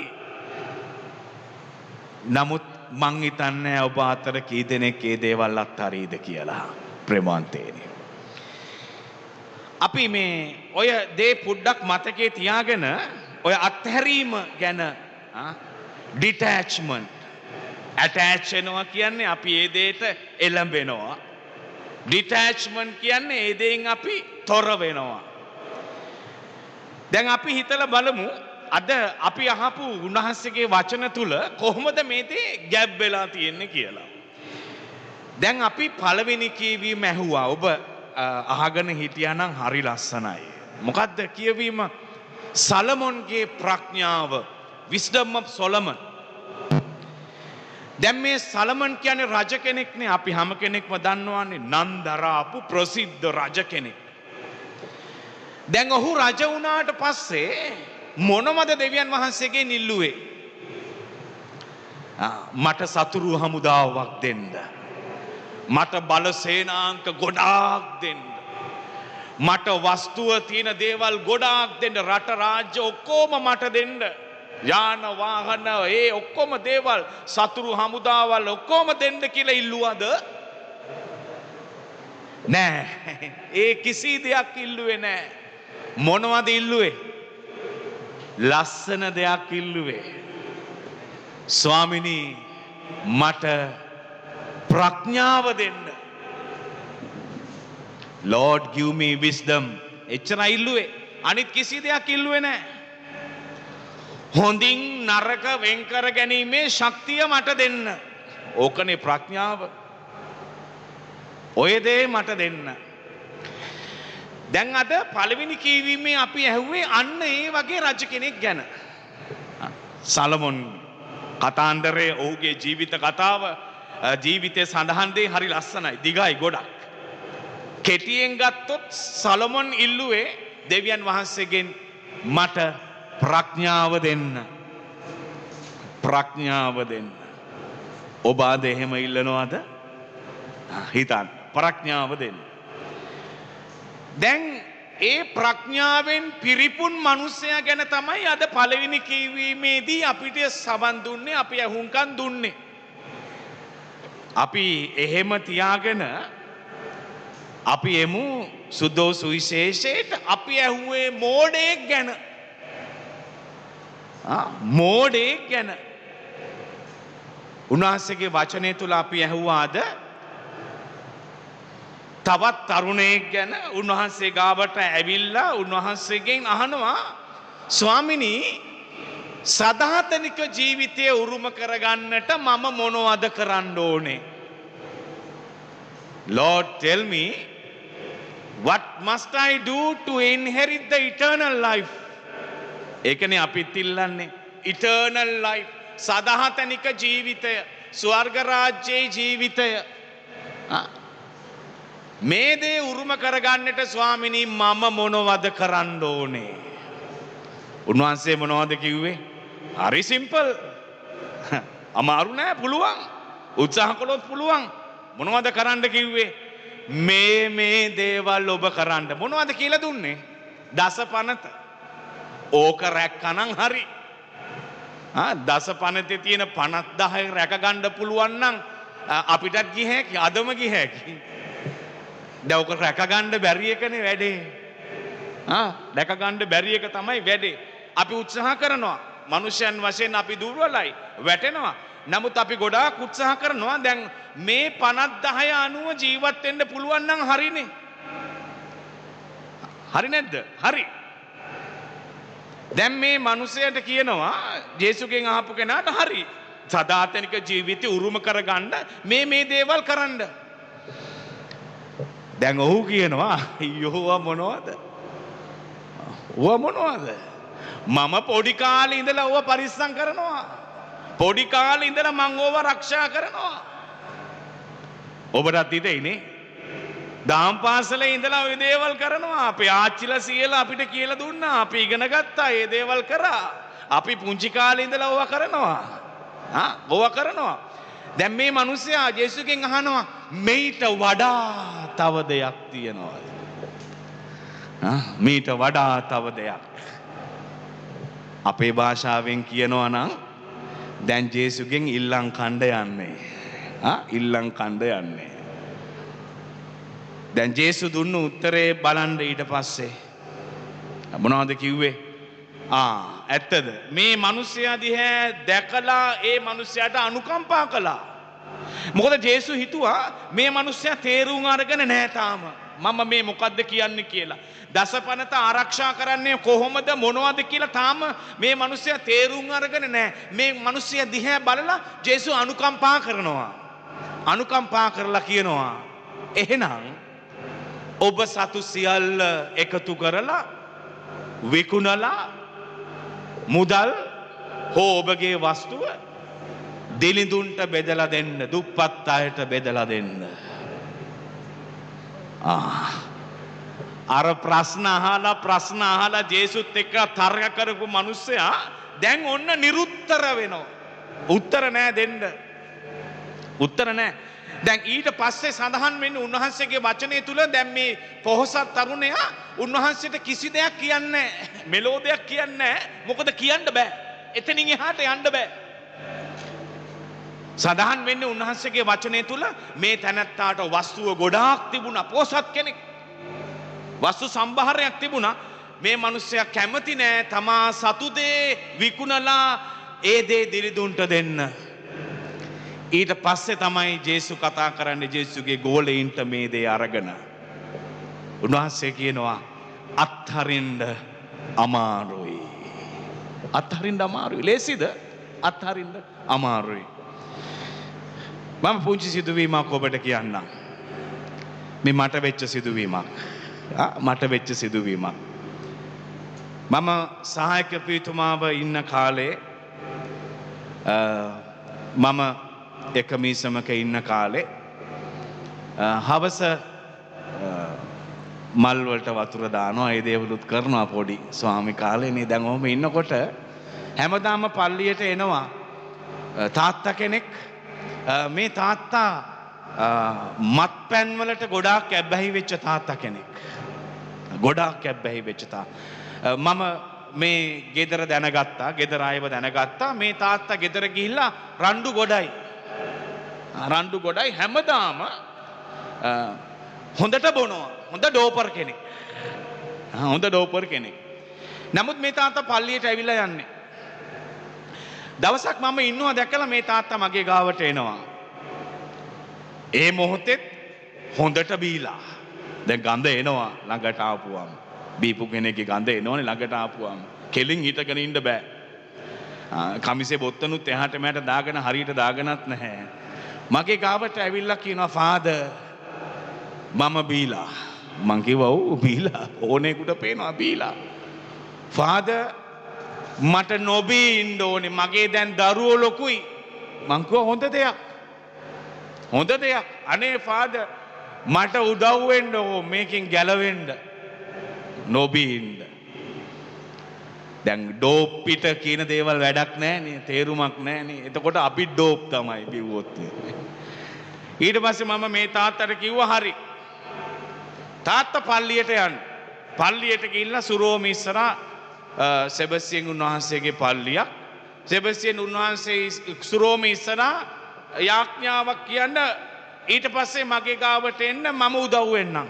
නමුත් මං හිතන්නේ ඔබ අතර කී දෙනෙක් ඒ දේවල් අත්හරීද කියලා. ප්‍රේමවන්තයනි. අපි මේ ඔය දේ පොඩ්ඩක් මතකේ තියාගෙන ඔය අත්හැරීම ගැන ඩිටැච්මන්ට් ඇටැච් වෙනවා කියන්නේ අපි ඒ දෙයට එළඹෙනවා. ඩිටැච්මන්ට් කියන්නේ ඒ දෙයින් අපි තොර වෙනවා. දැන් අපි හිතලා බලමු අද අපි අහපු උන්වහන්සේගේ වචන තුල කොහොමද මේ දේ ගැබ් වෙලා තියෙන්නේ කියලා. දැන් අපි පළවෙනි කියවීම ඇහුවා. ඔබ අහගෙන හිටියා නම් හරි ලස්සනයි. මොකද්ද කියවීම? සලමොන්ගේ ප්‍රඥාව, wisdom of Solomon. දැන් මේ සලමන් කියන්නේ රජ කෙනෙක්නේ. අපි හැම කෙනෙක්ම දන්නවානේ නන්දරාපු ප්‍රසිද්ධ රජ කෙනෙක්. දැන් ඔහු රජ වුණාට පස්සේ මොනවද දෙවියන් වහන්සේගෙන් ඉල්ලුවේ? මට සතුරු හමුදාවක් දෙන්න. මට බල සේනාංක ගොඩාක් දෙන්න. මට වස්තුව තියෙන දේවල් ගොඩාක් දෙන්න. රට රාජ්‍ය ඔක්කොම මට දෙන්න. යාන වාහන ඒ ඔක්කොම දේවල් සතුරු හමුදාවල් ඔක්කොම දෙන්න කියලා ඉල්ලුවද? නෑ. ඒ කිසි දෙයක් ඉල්ලුවේ නෑ. මොනවද ඉල්ලුවේ? ලස්සන දෙයක් ඉල්ලුවේ. ස්වාමිනී මට ප්‍රඥාව දෙන්න. Lord give me wisdom. එච්චර ඉල්ලුවේ. අනිත් කිසි දෙයක් ඉල්ලුවේ නෑ. හොඳින් නරක වෙන් කර ගැනීමේ ශක්තිය මට දෙන්න. ඕකනේ ප්‍රඥාව. ඔය දේ මට දෙන්න. දැන් අද පළවෙනි කියවීමේ අපි ඇහුවේ අන්න ඒ වගේ රජ කෙනෙක් ගැන. සලමොන් කතාන්දරේ ඔහුගේ ජීවිත කතාව ජීවිතය සඳහන් දේ හරි ලස්සනයි. දිගයි ගොඩක්. කෙටියෙන් ගත්තොත් සලමොන් ඉල්ලුවේ දෙවියන් වහන්සේගෙන් මට ප්‍රඥාව දෙන්න. ප්‍රඥාව දෙන්න. ඔබ අද එහෙම ඉල්ලනවද? හිතන්න. ප්‍රඥාව දෙන්න. දැන් ඒ ප්‍රඥාවෙන් පිරිපුන් මනුස්සයා ගැන තමයි අද පළවෙනි කියවීමේදී අපිට සවන් දුන්නේ, අපි අහුම්කම් දුන්නේ. අපි එහෙම තියාගෙන අපි එමු සුදෝ සුවිශේෂයට අපි ඇහුවේ මෝඩයෙක් ගැන. මෝඩයෙක් ගැන. උන්වහන්සේගේ වචනය තුල අපි ඇහුවාද තවත් තරුණයෙක් ගැන. උන්වහන්සේ ගාවට ඇවිල්ලා උන්වහන්සේගෙන් අහනවා ස්වාමිනී සදාතනික ජීවිතය උරුම කරගන්නට මම මොනවද කරන්න ඕනේ? Lord tell me what must I do to inherit the eternal life? ඒකනේ අපිත් ඉල්ලන්නේ eternal life. සදාතනික ජීවිතය, ස්වර්ග රාජ්‍යයේ ජීවිතය. මේ දේ උරුම කරගන්නට ස්වාමිනී මම මොනවද කරන්න ඕනේ? උන්වහන්සේ මොනවද කිව්වේ? හරි සිම්පල්. අමාරු නෑ, පුළුවන්. උත්සාහ කළොත් පුළුවන්. මොනවද කරන්න කිව්වේ? මේ දේවල් ඔබ කරන්න. මොනවද කියලා දුන්නේ? දසපනත. ඕක රැක්කනම් හරි. දසපනතේ තියෙන 50,000 රැකගන්න පුළුවන් නම් අපිටත් ගිය හැකි, අදම ගිය හැකි. දැන් ඔක රැකගන්න බැරි එකනේ වැඩේ. රැකගන්න බැරි එක තමයි වැඩේ. අපි උත්සාහ කරනවා. මනුෂ්‍යයන් වශයෙන් අපි දුර්වලයි, වැටෙනවා. නමුත් අපි ගොඩාක් උත්සාහ කරනවා. දැන් මේ 50,000 අනුව ජීවත් වෙන්න පුළුවන් නම් හරිනේ. හරි නැද්ද? හරි. දැන් මේ මිනිසයාට කියනවා ජේසුගෙන් අහපු කෙනාට හරි. සදාතනික ජීවිතය උරුම කරගන්න මේ දේවල් කරන්න. දැන් ඔහු කියනවා යෝවා මොනවද? ඔවා මොනවද? මම පොඩි කාලේ ඉඳලා ඔව පරිස්සම් කරනවා. පොඩි කාලේ ඉඳලා මම ඕව ආරක්ෂා කරනවා. ඔබටත් හිතෙයිනේ. දාම් පාසලේ ඉඳලා ওই දේවල් කරනවා. අපේ ආච්චිලා සීයලා අපිට කියලා දුන්නා. අපි ඉගෙන ගත්තා. මේ දේවල් කරා. අපි පුංචි කාලේ ඉඳලා ඕව කරනවා. ඕව කරනවා. දැන් මේ මිනිස්සයා ජේසුගෙන් අහනවා මේට වඩා තව දෙයක් තියනවාද? මේට වඩා තව දෙයක්. අපේ භාෂාවෙන් කියනවා නම් දැන් ජේසුගෙන් ඉල්ලන් කණ්ඩ යන්නේ. ඉල්ලන් කණ්ඩ යන්නේ. දැන් ජේසු දුන්න උත්තරේ බලන්න ඊට පස්සේ මොනවද කිව්වේ? ඇත්තද? මේ මිනිස්සයා දිහා දැකලා ඒ මිනිස්සයාට අනුකම්පා කළා. මොකද ජේසු හිතුවා මේ මිනිස්සයා තේරුම් අරගෙන නැහැ තාම. මම මේ මොකද්ද කියන්නේ කියලා. දසපනත ආරක්ෂා කරන්නේ කොහොමද මොනවද කියලා තාම මේ මිනිස්සයා තේරුම් අරගෙන නැහැ. මේ මිනිස්සයා දිහා බලලා ජේසු අනුකම්පා කරනවා. අනුකම්පා කරලා කියනවා එහෙනම් ඔබ සතු සියල්ල එකතු කරලා විකුණලා මුදල් හෝ ඔබගේ වස්තුව දිලිඳුන්ට බෙදලා දෙන්න, දුප්පත් අයට බෙදලා දෙන්න. අර ප්‍රශ්න අහලා ජේසුත් එක්ක තර්ක කරපු මිනිස්සයා දැන් ඔන්න නිරුත්තර වෙනවා. උත්තර නෑ දෙන්න. උත්තර නෑ. දැන් ඊට පස්සේ සඳහන් වෙන්නේ උන්වහන්සේගේ වචනේ තුල දැන් මේ පොහොසත් තරුණයා උන්වහන්සේට කිසි දෙයක් කියන්නේ නැහැ. මෙලෝ දෙයක් කියන්නේ නැහැ. මොකද කියන්න බෑ. එතනින් එහාට යන්න බෑ. සඳහන් වෙන්නේ උන්වහන්සේගේ වචනේ තුල මේ තැනත්තාට වස්තුව ගොඩාක් තිබුණා. පොහොසත් කෙනෙක්. වස්තු සම්භාරයක් තිබුණා. මේ මිනිස්සයා කැමති නෑ තමා සතු දේ විකුණලා ඒ දේ දිරිදුන්ට දෙන්න. ඊට පස්සේ තමයි ජේසු කතා කරන්නේ ජේසුගේ ගෝලයින්ට මේ දේ අරගෙන. උන්වහන්සේ කියනවා අත්හරින්න අමාරුයි. අත්හරින්න අමාරුයි. ලේසිද? අත්හරින්න අමාරුයි. මම පුංචි සිදුවීමක් ඔබට කියන්නම්. මේ මට වෙච්ච සිදුවීමක්. මට වෙච්ච සිදුවීමක්. මම සහායක පියතුමාව ඉන්න කාලේ මම එක මීසමක ඉන්න කාලේ හවස මල් වලට වතුර දානවා ඒ දේවලුත් කරනවා පොඩි ස්වාමි කාලේනේ. දැන් ඔහම ඉන්නකොට හැමදාම පල්ලියට එනවා තාත්තා කෙනෙක්. මේ තාත්තා මත්පැන් වලට ගොඩාක් ඇබ්බැහි වෙච්ච තාත්තා කෙනෙක්. ගොඩාක් ඇබ්බැහි වෙච්ච මම මේ ගෙදර දැනගත්තා. ගෙදර අයව දැනගත්තා. මේ තාත්තා ගෙදර ගිහිල්ලා රණ්ඩු ගොඩයි. රණ්ඩු ගොඩයි හැමදාම හොඳට බොනවා. හොඳ ඩෝපර් කෙනෙක්. හොඳ ඩෝපර් කෙනෙක්. නමුත් මේ තාත්තා පල්ලියට ඇවිල්ලා යන්නේ. දවසක් මම ඉන්නවා දැකලා මේ තාත්තා මගේ ගාවට එනවා. ඒ මොහොතෙත් හොඳට බීලා. දැන් ගඳ එනවා ළඟට ආපුවම. බීපු කෙනෙක්ගේ ගඳ එනවනේ ළඟට ආපුවම. කෙලින් හිටගෙන ඉන්න බෑ. කමිසේ බොත්තනුත් එහාට මෙහාට දාගෙන හරියට දාගෙනත් නැහැ. මගේ ගාවට ඇවිල්ලා කියනවා ෆාදර් මම බීලා. මං කිව්වා ඔව් බීලා. ඕනෙකුට පේනවා බීලා. ෆාදර් මට නොබී ඉන්න ඕනේ. මගේ දැන් දරුවෝ ලොකුයි. මං කිව්වා හොඳ දෙයක්. හොඳ දෙයක්. අනේ ෆාදර් මට උදව් වෙන්න ඕ මේකෙන් ගැලවෙන්න. නොබී ඉන්න. දැන් ඩෝප් පිට කියන දේවල් වැඩක් නැහැනේ. තේරුමක් නැහැනේ. එතකොට අපි ඩෝප් තමයි බිව්වොත්. ඊට පස්සේ මම මේ තාත්තට කිව්වා හරි. තාත්තා පල්ලියට යන්න. පල්ලියට ගිහිල්ලා සුරෝම ඉස්සරහා සෙබස්තියන් උන්වහන්සේගේ පල්ලියක්. සෙබස්තියන් උන්වහන්සේ සුරෝම ඉස්සරහා යාඥාවක් කියන්න ඊට පස්සේ මගේ ගාවට එන්න මම උදව් වෙන්නම්.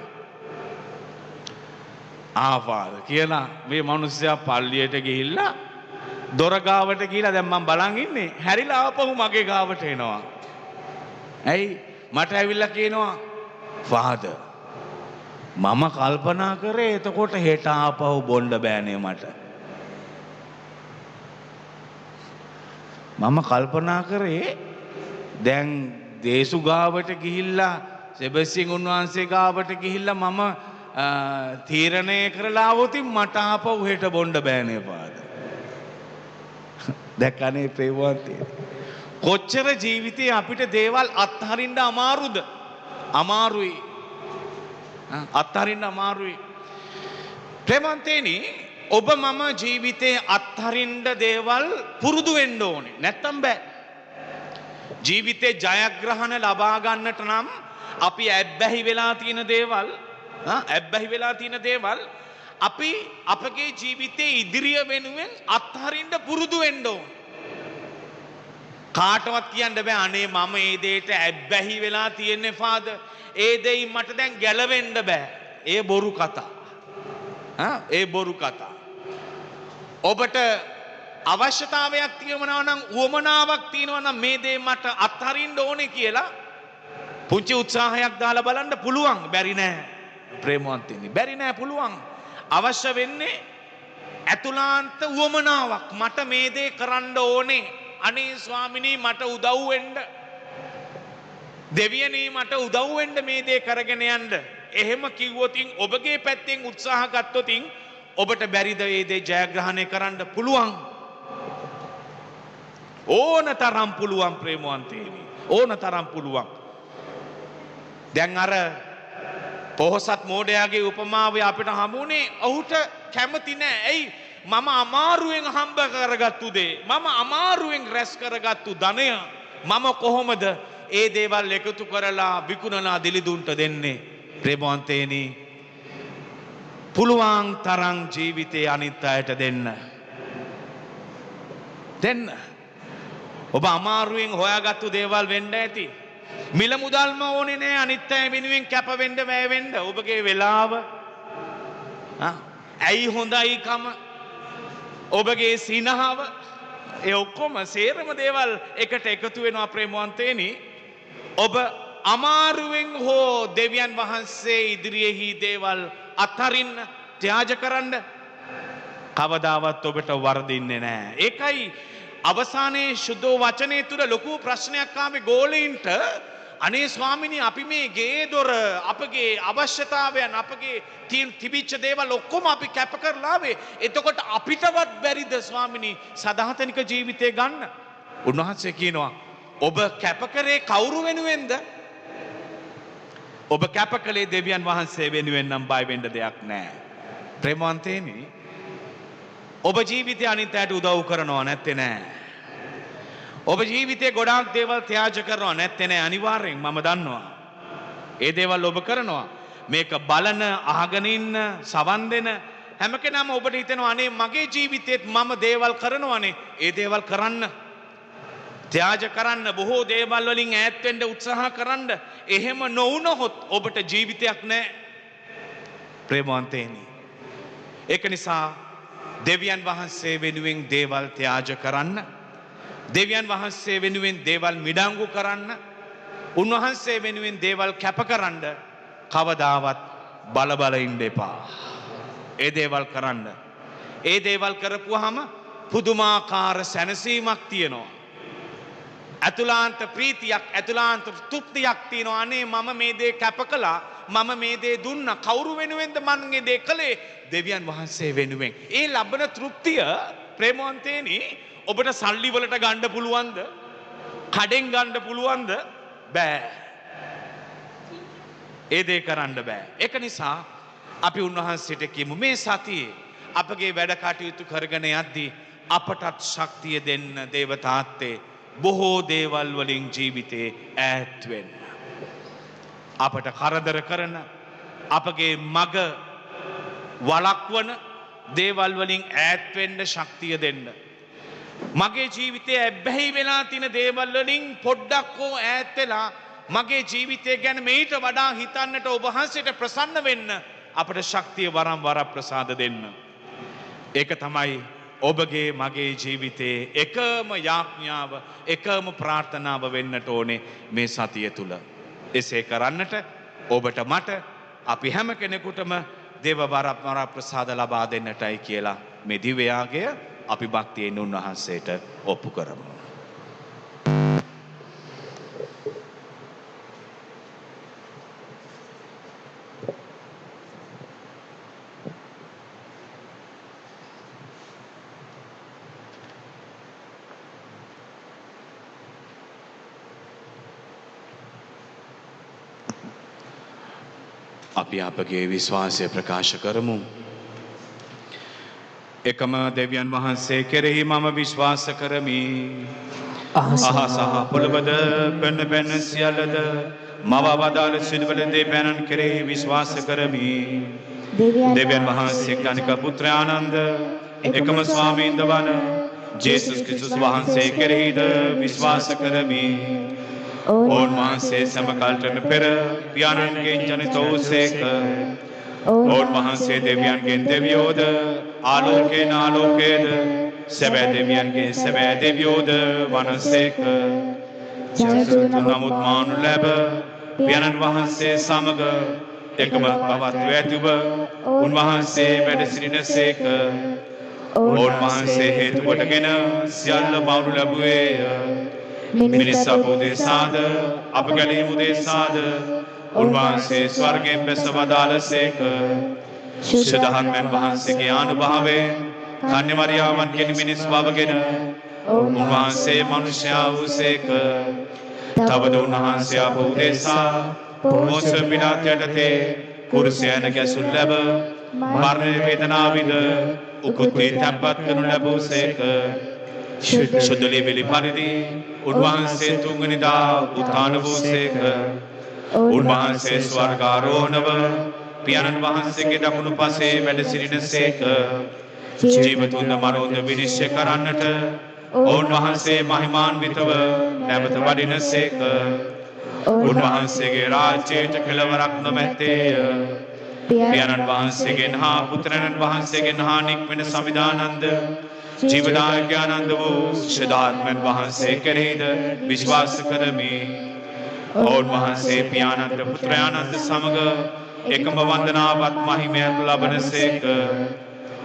ආපාද කියලා මේ මිනිස්සයා පල්ලියට ගිහිල්ලා දොර ගාවට ගිහිල්ලා දැන් මම බලන් ඉන්නේ හැරිලා ආපහු මගේ ගාවට එනවා. ඇයි මට ඇවිල්ලා කියනවා ෆාදර් මම කල්පනා කරේ එතකොට හෙට ආපහු බොන්න බෑනේ මට. මම කල්පනා කරේ දැන් දේසු ගාවට ගිහිල්ලා සෙබස්තියන් උන්වහන්සේ ගාවට ගිහිල්ලා මම තීරණය කරලා આવොතින් මට ආපහු හෙට බොන්න බෑනේ ෆාදර්. දැක්කනේ ප්‍රේමවන්තය. කොච්චර ජීවිතේ අපිට දේවල් අත්හරින්න අමාරුද? අමාරුයි. අත්හරින්න අමාරුයි. ප්‍රේමවන්තේනි ඔබ මම ජීවිතේ අත්හරින්න දේවල් පුරුදු වෙන්න ඕනේ. නැත්තම් බෑ. ජීවිතේ ජයග්‍රහණ ලබා ගන්නට නම් අපි ඇබ්බැහි වෙලා තියෙන දේවල් අපි අපගේ ජීවිතේ ඉදිරිය වෙනුවෙන් අත්හරින්න පුරුදු වෙන්න ඕන. කාටවත් කියන්න බෑ අනේ මම ඒ දෙයට ඇබ්බැහි වෙලා තියෙන්නේ ෆාදර්. ඒ දෙයින් මට දැන් ගැලවෙන්න බෑ. ඒ බොරු කතා. ඒ බොරු කතා. ඔබට අවශ්‍යතාවයක් තියෙනවා නම් උවමනාවක් තියෙනවා නම් මේ දේ මට අත්හරින්න ඕනේ කියලා පුංචි උත්සාහයක් දාලා බලන්න පුළුවන්. බැරි නෑ. ප්‍රේමවන්තයනි බැරි නෑ පුළුවන්. අවශ්‍ය වෙන්නේ ඇතුළාන්ත උවමනාවක්. මට මේ දේ කරන්න ඕනේ. අනේ ස්වාමිනී මට උදව් වෙන්න. දෙවියනී මට උදව් වෙන්න මේ දේ කරගෙන යන්න. එහෙම කිව්වොතින් ඔබගේ පැත්තෙන් උත්සාහ ගත්තොතින් ඔබට බැරිද මේ දේ ජයග්‍රහණය කරන්න පුළුවන්. ඕන තරම් පුළුවන් ප්‍රේමවන්තේනි. ඕන තරම් පුළුවන්. දැන් අර පොහොසත් මෝඩයාගේ උපමාව අපිට හමුුනේ ඔහුට කැමති නෑ. ඇයි? මම අමාරුවෙන් හම්බ කරගත්තු දේ, මම අමාරුවෙන් රැස් කරගත්තු ධනය මම කොහොමද ඒ දේවල් එකතු කරලා විකුණලා දිලිදුන්ට දෙන්නේ? ප්‍රේමවන්තේනි, පුළුවන් තරම් ජීවිතේ අනිත් අයට දෙන්න. දෙන්න. ඔබ අමාරුවෙන් හොයාගත්තු දේවල් වෙන්න ඇති. මිල මුදල්ම ඕනේ නෑ අනිත් අය වෙනුවෙන් කැප වෙන්න වැය වෙන්න. ඔබගේ වෙලාව, ඇයි හොඳයිකම, ඔබගේ සිනහව, ඒ ඔක්කොම සේරම දේවල් එකට එකතු වෙනවා ප්‍රේමවන්තේනි. ඔබ අමාරුවෙන් හෝ දෙවියන් වහන්සේ ඉදිරියේහි දේවල් අත්හරින්න, ත්‍යාජ කරන්න කවදාවත් ඔබට වරදින්නේ නැහැ. ඒකයි අවසානයේ සුද්ධ වචනේ තුල ලොකු ප්‍රශ්නයක් ආවේ ගෝලීන්ට. අනේ ස්වාමිනී, අපි මේ ගේ දොර, අපගේ අවශ්‍යතාවයන්, අපගේ තිබිච්ච දේවල් ඔක්කොම අපි කැප කරලා ආවේ. එතකොට අපිටවත් බැරිද ස්වාමිනී සදාතනික ජීවිතේ ගන්න? උන්වහන්සේ කියනවා, ඔබ කැප කරේ කවුරු වෙනුවෙන්ද? ඔබ කැප කළේ දෙවියන් වහන්සේ වෙනුවෙන් නම් බය වෙන්න දෙයක් නැහැ. ප්‍රේමවන්තේනි, ඔබ ජීවිතය අනිත් අයට උදව් කරනවා නැත්තේ නෑ. ඔබ ජීවිතේ ගොඩාක් දේවල් ත්‍යාජ කරනවා නැත්තේ නෑ. අනිවාර්යෙන් මම දන්නවා. ඒ දේවල් ඔබ කරනවා. මේක බලන, අහගෙන ඉන්න, සවන් දෙන හැම කෙනාම ඔබට හිතෙනවා අනේ මගේ ජීවිතේත් මම දේවල් කරනවානේ. ඒ දේවල් කරන්න. ත්‍යාජ කරන්න, බොහෝ දේවල් වලින් ඈත් වෙන්න උත්සාහ කරන්න. එහෙම නොවුනොත් ඔබට ජීවිතයක් නෑ. ප්‍රේමවන්තේනි, ඒක නිසා දෙවියන් වහන්සේ වෙනුවෙන් දේවල් ත්‍යාජ කරන්න, දෙවියන් වහන්සේ වෙනුවෙන් දේවල් මිඩංගු කරන්න, උන්වහන්සේ වෙනුවෙන් දේවල් කැප කරන්න කවදාවත් බල ඉන්න එපා. ඒ දේවල් කරන්න. ඒ දේවල් කරපුවාම පුදුමාකාර සැනසීමක් තියෙනවා. ඇතුළාන්ත ප්‍රීතියක්, ඇතුළාන්ත තෘප්තියක් තියෙනවා. අනේ මම මේ දේ කැප කළා, මම මේ දේ දුන්නා. කවුරු වෙනුවෙන්ද මම මේ දේ කළේ? දෙවියන් වහන්සේ වෙනුවෙන්. ඒ ලබන තෘප්තිය ප්‍රේමවන්තේනි ඔබට සල්ලි වලට ගන්න පුළුවන්ද? කඩෙන් ගන්න පුළුවන්ද? බෑ. ඒ දේ කරන්න බෑ. ඒක නිසා අපි උන්වහන්සේට කියමු මේ සතියේ අපගේ වැඩ කටයුතු කරගෙන යද්දී අපටත් ශක්තිය දෙන්න දේව තාත්තේ බොහෝ දේවල් වලින් ජීවිතේ ඈත් වෙන්න. අපට කරදර කරන, අපගේ මග වළක්වන දේවල් වලින් ඈත් වෙන්න ශක්තිය දෙන්න. මගේ ජීවිතයේ ඇබ්බැහි වෙලා තියෙන දේවල් වලින් පොඩ්ඩක් හෝ ඈත් වෙලා මගේ ජීවිතය ගැන මේට වඩා හිතන්නට, ඔබ වහන්සේට ප්‍රසන්න වෙන්න අපට ශක්තිය වරම් වර ප්‍රසාද දෙන්න. ඒක තමයි ඔබගේ මගේ ජීවිතයේ එකම යාඥාව, එකම ප්‍රාර්ථනාව වෙන්නට ඕනේ මේ සතිය තුල. එසේ කරන්නට ඔබට, මට, අපි හැම කෙනෙකුටම දේව වර ප්‍රසාද ලබා දෙන්නටයි කියලා මේ දිව්‍ය යාගය අපි භක්තියෙන් උන්වහන්සේට ඔප්පු කරමු. අපි අපගේ විශ්වාසය ප්‍රකාශ කරමු. එකම දෙවියන් වහන්සේ කෙරෙහි මම විශ්වාස කරමි. අහස පොළවද පෙන්න පෙන්න සියල්ලද මව වදාළ සිදුවල දෙවියන් කෙරෙහි විශ්වාස කරමි. දෙවියන් වහන්සේ කනික පුත්‍ර ආනන්ද එකම ස්වාමීන්ද වන ජේසුස් ක්‍රිස්තුස් වහන්සේ කෙරෙහිද විශ්වාස කරමි. ඕන් වහන්සේ සමකල්ටන පෙර පියාණන්ගෙන් ජනිත වූසේක. ඕන් වහන්සේ දෙවියන්ගෙන් දෙවියෝද, ආලෝකයෙන් ආලෝකයේද, සැබෑ දෙවියන්ගෙන් සැබෑ දෙවියෝද වනසේක. ජයතුතු නමුත් මානු ලැබ පියාණන් වහන්සේ සමග එකම පවත්ව ඇතිව උන්වහන්සේ වැඩ සිටිනසේක. ඕන් වහන්සේ හේතු කොටගෙන සියල්ල මවනු ලැබුවේය. මිනිස් අපෝදේශාද අප ගැලීම උදෙසාද උන්වහන්සේ ස්වර්ගයෙන් බැස වදාළසේක. ශුද්ධ ධර්මයන් වහන්සේගේ අනුභවයෙන් කන්‍ය මරියාවන් කෙනි මිනිස් වවගෙන උන්වහන්සේ මනුෂ්‍යයා වූසේක. තවද උන්වහන්සේ අප උදෙසා පොන්ස පිලාත් යටතේ කුරුසයන ගැසුන් ලැබ මරණ වේදනා විඳ උකුතේ තැන්පත් කරනු ලැබූසේක. ශුද්ධ ලෙවිලි පරිදි උන්වහන්සේ තුන්වෙනිදා උත්ථාන වූසේක. උන්වහන්සේ ස්වර්ගාරෝහණව පියාණන් වහන්සේගේ දකුණු පසේ වැඩ සිටිනසේක. ජීවතුන්ද මරණද විනිශ්චය කරන්නට උන්වහන්සේ මහිමාන්විතව නැවත වඩිනසේක. උන්වහන්සේගේ රාජ්‍යයට කෙළවරක් නොමැත්තේය. පියාණන් වහන්සේගෙන් හා පුත්‍රයන් වහන්සේගෙන් හා නික්මෙන සමිදානන්ද ජීවදායක ආනන්ද වූ ශදාත්මයන් වහන්සේ කෙරෙහිද විශ්වාස කරමි. උන්වහන්සේ පියාණන්ද පුත්‍රයාණන්ද සමග එකම වන්දනාවත් මහිමයත් ලබනසේක.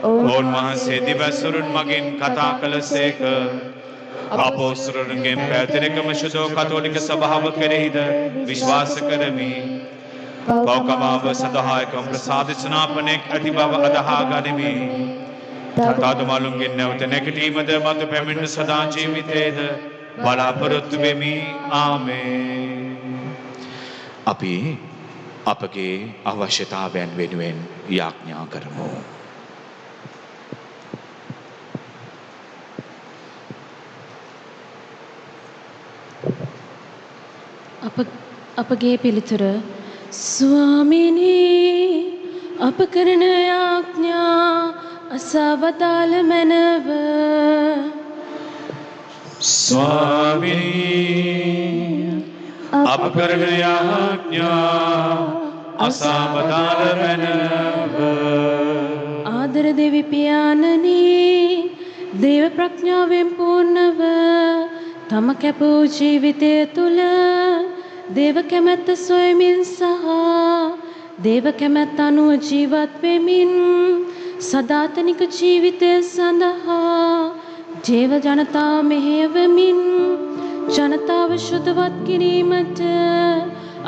උන්වහන්සේ දිවසුරුන් මගින් කතා කළසේක. අපොස්තලයන්ගෙන් පැවැතෙන එකම ශුද්ධ කතෝලික සභාව කෙරෙහිද විශ්වාස කරමි. පෞකමාව සඳහා එකම ප්‍රසාද ස්නාපනයක් ඇති බව අදහා ගනිමි. තථාගතමලුන්ගෙන් නැවත නැගිටීමද මඟ පැමිණෙන සදා ජීවිතයේද බලාපොරොත්තු වෙමි. ආමේන්. අපි අපගේ අවශ්‍යතාවයන් වෙනුවෙන් යාඥා කරමු. අපගේ පිළිතුර ස්වාමිනී අප කරන යාඥා අසවදාල මැනව. ස්වාමිනී අප කරන යාඥා අසවදාල මැනව. ආදර දෙවි පියාණනී දේව ප්‍රඥාවෙන් පූර්ණව තම කැප වූ ජීවිතය තුළ දේව කැමැත්ත සොයමින් සහ දේව කැමැත්ත අනුව ජීවත් වෙමින් සදාතනික ජීවිතය සඳහා ජීව ජනතාව මෙහෙයවමින් ජනතාව ශුද්ධවත් කිරීමට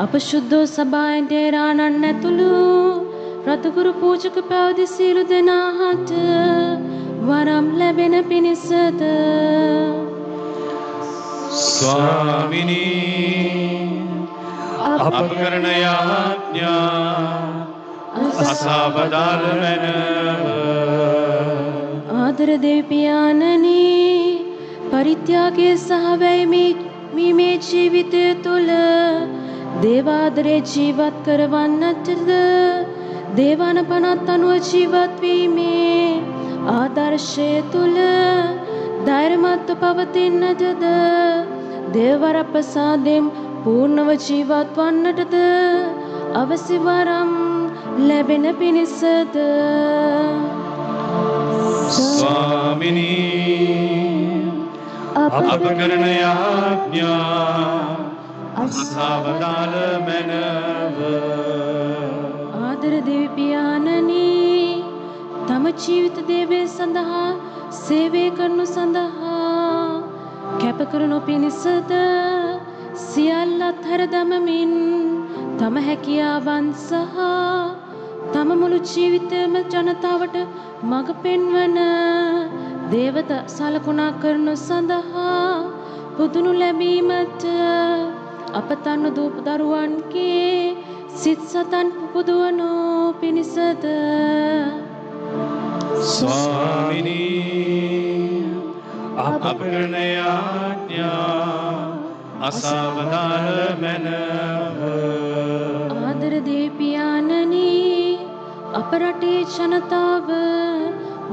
අප ශුද්ධ සභාවෙන් දේරාණන් ඇතුළු රතුගුරු පූජක පැවිදි සියලු දෙනාට වරම් ලැබෙන පිණිසද. ස්වාමිනී අප කරන යාඥා අසවදාල මැනව. ආදර දෙවි පියාණනී පරිත්‍යාගයේ සහ වැයීමේ ජීවිතය තුළ දේවාදරේ ජීවත් කරවන්නටද දේවානපනත් අනුව ජීවත් වීමේ ආදර්ශය තුළ ධෛර්යමත්ව පවතින්නටද දේවවර ප්‍රසාදයෙන් පූර්ණව ජීවත් වන්නටද අවසි වරම් ලැබෙන පිණිසද. ස්වාමිනී අප කරන යාඥා අසවදාල මැනව. ආදර දෙවි පියාණනී තම ජීවිත දේවය සඳහා සේවය කරනු සඳහා කැප කරනු පිණිසද සියල්ලත් හැර දමමින් තම හැකියාවන් සහ තම මුළු ජීවිතයම ජනතාවට මඟ පෙන්වන දේවත සලකුණා කරනු සඳහා පුදුනු ලැබීමට අප තන්න දූප දරුවන්ගේ සිත් සතන් පුපුදුවනු පිණිසද. ස්වාමිනී අප කරන යාඥා අසවදාල මැනව. ආදර දෙවි පියාණනී අප රටේ ජනතාව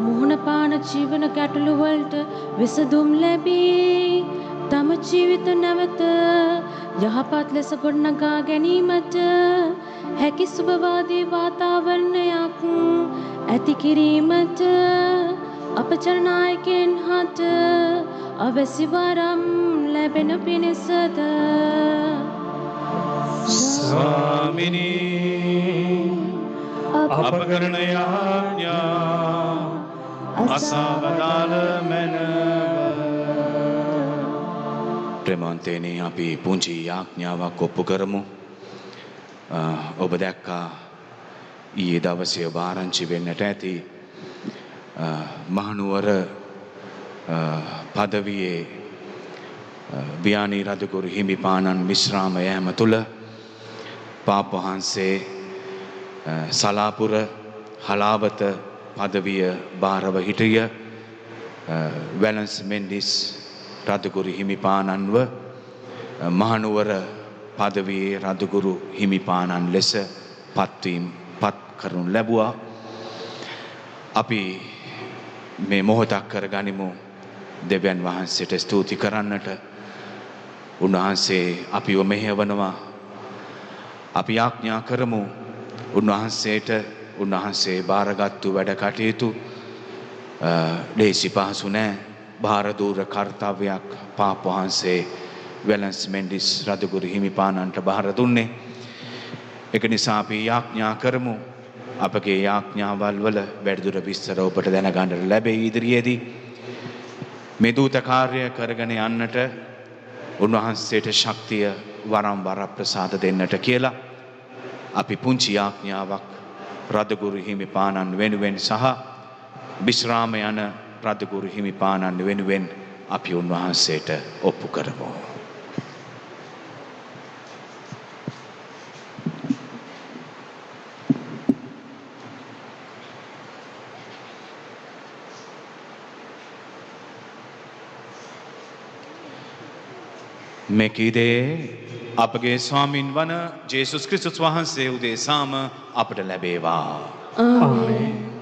මුහුණ පාන ජීවන ගැටලු වලට විසඳුම් ලැබී තම ජීවිත නැවත යහපත් ලෙස ගොඩනගා ගැනීමට හැකි සුබවාදී වාතාවරණයක් ඇති කිරීමට අප ජනනායකයන් හට අවැසි වරම් ලැබෙන පිණිසද. ස්වාමිනී අප කරන යාඥා අසවදාල මැනව. ප්‍රේමවන්තයනි අපි පුංචි යාඥාවක් ඔප්පු කරමු. ඔබ දැක්කා ඊයේ දවසේ ඔබ ආරංචි වෙන්නට ඇති මහනුවර පදවියේ වියානී රදකුරු හිමිපාණන් විශ්‍රාම යෑම තුළ පාප වහන්සේ සලාපුර හලාවත පදවිය භාරව හිටිය වැලන්ස් මෙන්ඩිස් රදකුරු හිමිපාණන්ව මහනුවර පදවියේ රදකුරු හිමිපාණන් ලෙස පත්වීම් පත් කරනු ලැබුවා. අපි මේ මොහොතක් කර ගනිමු දෙවියන් වහන්සේට ස්තුති කරන්නට. උන්වහන්සේ අපිව මෙහෙවනවා. අපි ආඥා කරමු උන්වහන්සේට උන්වහන්සේ බාරගත්තු වැඩ කටයුතු ලේසි පහසු නෑ. භාරදූර කර්තව්‍යයක් පාප වහන්සේ වැලන්ස් මෙන්ඩිස් රදගුරු හිමිපාණන්ට බාර දුන්නේ. ඒක නිසා අපි ආඥා කරමු අපගේ යාඥාවල් වල වැඩිදුර විස්තර ඔබට දැනගන්න ලැබෙයි ඉදිරියේදී. මේ දූත කාර්ය කරගෙන යන්නට උන්වහන්සේට ශක්තිය වරම් වර ප්‍රසාද දෙන්නට කියලා අපි පුංචි යාඥාවක් රදගුරු හිමිපාණන් වෙනුවෙන් සහ විශ්‍රාම යන රදගුරු හිමිපාණන් වෙනුවෙන් අපි උන්වහන්සේට ඔප්පු කරමු. මෙකීදේ අපගේ ස්වාමින් වන ජේසුස් ක්‍රිස්තුස් වහන්සේ උදෙසාම අපට ලැබේවා. ආමේන්.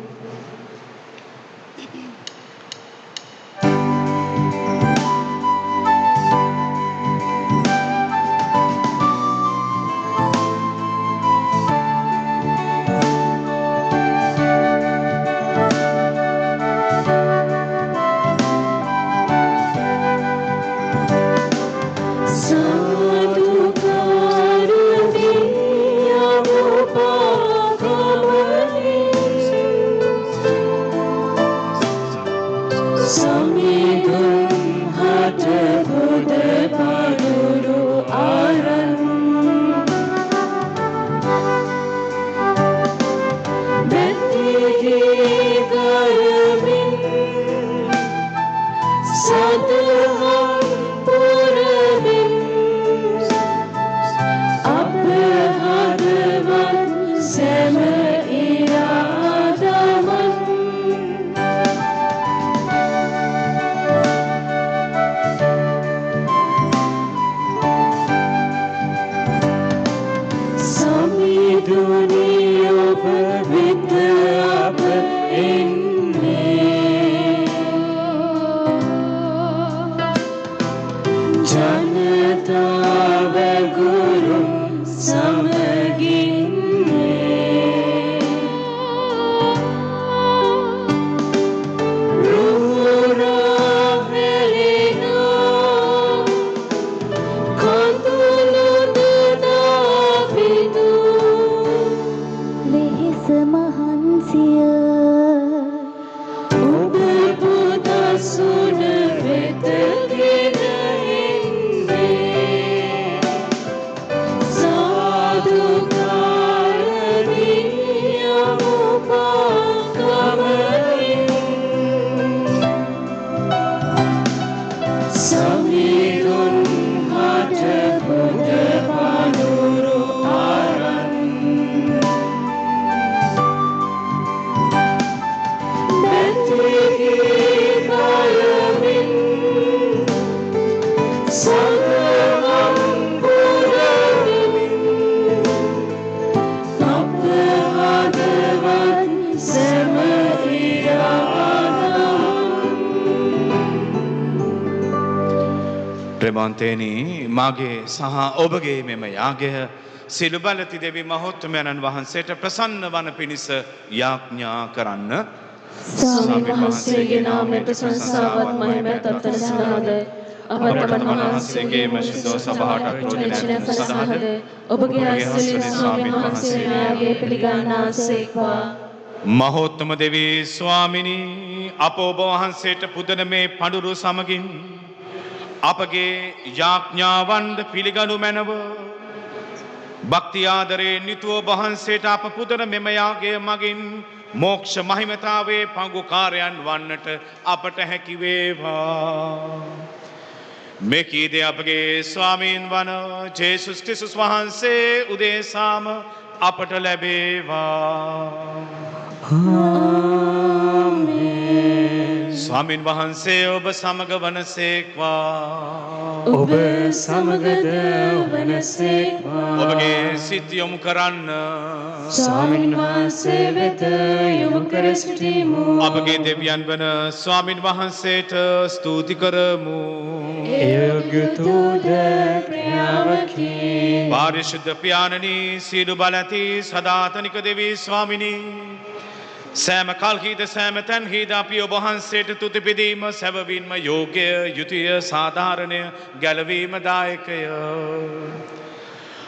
ප්‍රේමවන්තයනි මාගේ සහ ඔබගේ මෙම යාගය සිළු බලති දෙවි මහෝත්තමයන්න් වහන්සේට ප්‍රසන්න වන පිණිස යාඥා කරන්න. ස්වාමීන් වහන්සේගේ නාමයට ප්‍රශංසාවත් මහිමයත් අත්තර සනහද අපතමන් වහන්සේගේම ශුද්ධ සභාවට ප්‍රයෝජනයක් සඳහාද ඔබගේ ආශ්‍රය ස්වාමීන් වහන්සේ යාගේ පිළිගන්නාසේක්වා. මහෝත්තම දෙවි ස්වාමිනී අප ඔබ වහන්සේට පුදන මේ පඬුරු සමගින් අපගේ යාඥාවන්ද පිළිගනු මැනව. භක්ති ආදරයෙන් යුතුව වහන්සේට අප පුදන මෙම යාගය මගින් මෝක්ෂ මහිමතාවේ පංගුකාරයන් වන්නට අපට හැකි වේවා. මේ කීදේ අපගේ ස්වාමීන් වන ජේසුස් ක්‍රිස්තුස් වහන්සේ උදෙසාම අපට ලැබේවා. ස්වාමීන් වහන්සේ ඔබ සමග වනසේක්වා. ඔබ සමගද වනසේක්වා. ඔබගේ සිත් යොමු කරන්න. ස්වාමීන් වහන්සේ වෙත යොමු කර සිටීමු. අපගේ දෙවියන් වන ස්වාමීන් වහන්සේට ස්තුති කරමු. යෝග්‍යතුද ක්‍රියාවකි. පාරිශුද්ධ පියාණනී සියලු බල ඇති සදාතනික දෙවී ස්වාමිනී සෑම කල්හිද සෑම තැන්හිද අපි ඔබ වහන්සේට තුති පිදීම සැබවින්ම යෝග්‍ය යුතුය සාධාරණය ගැලවීම දායකය.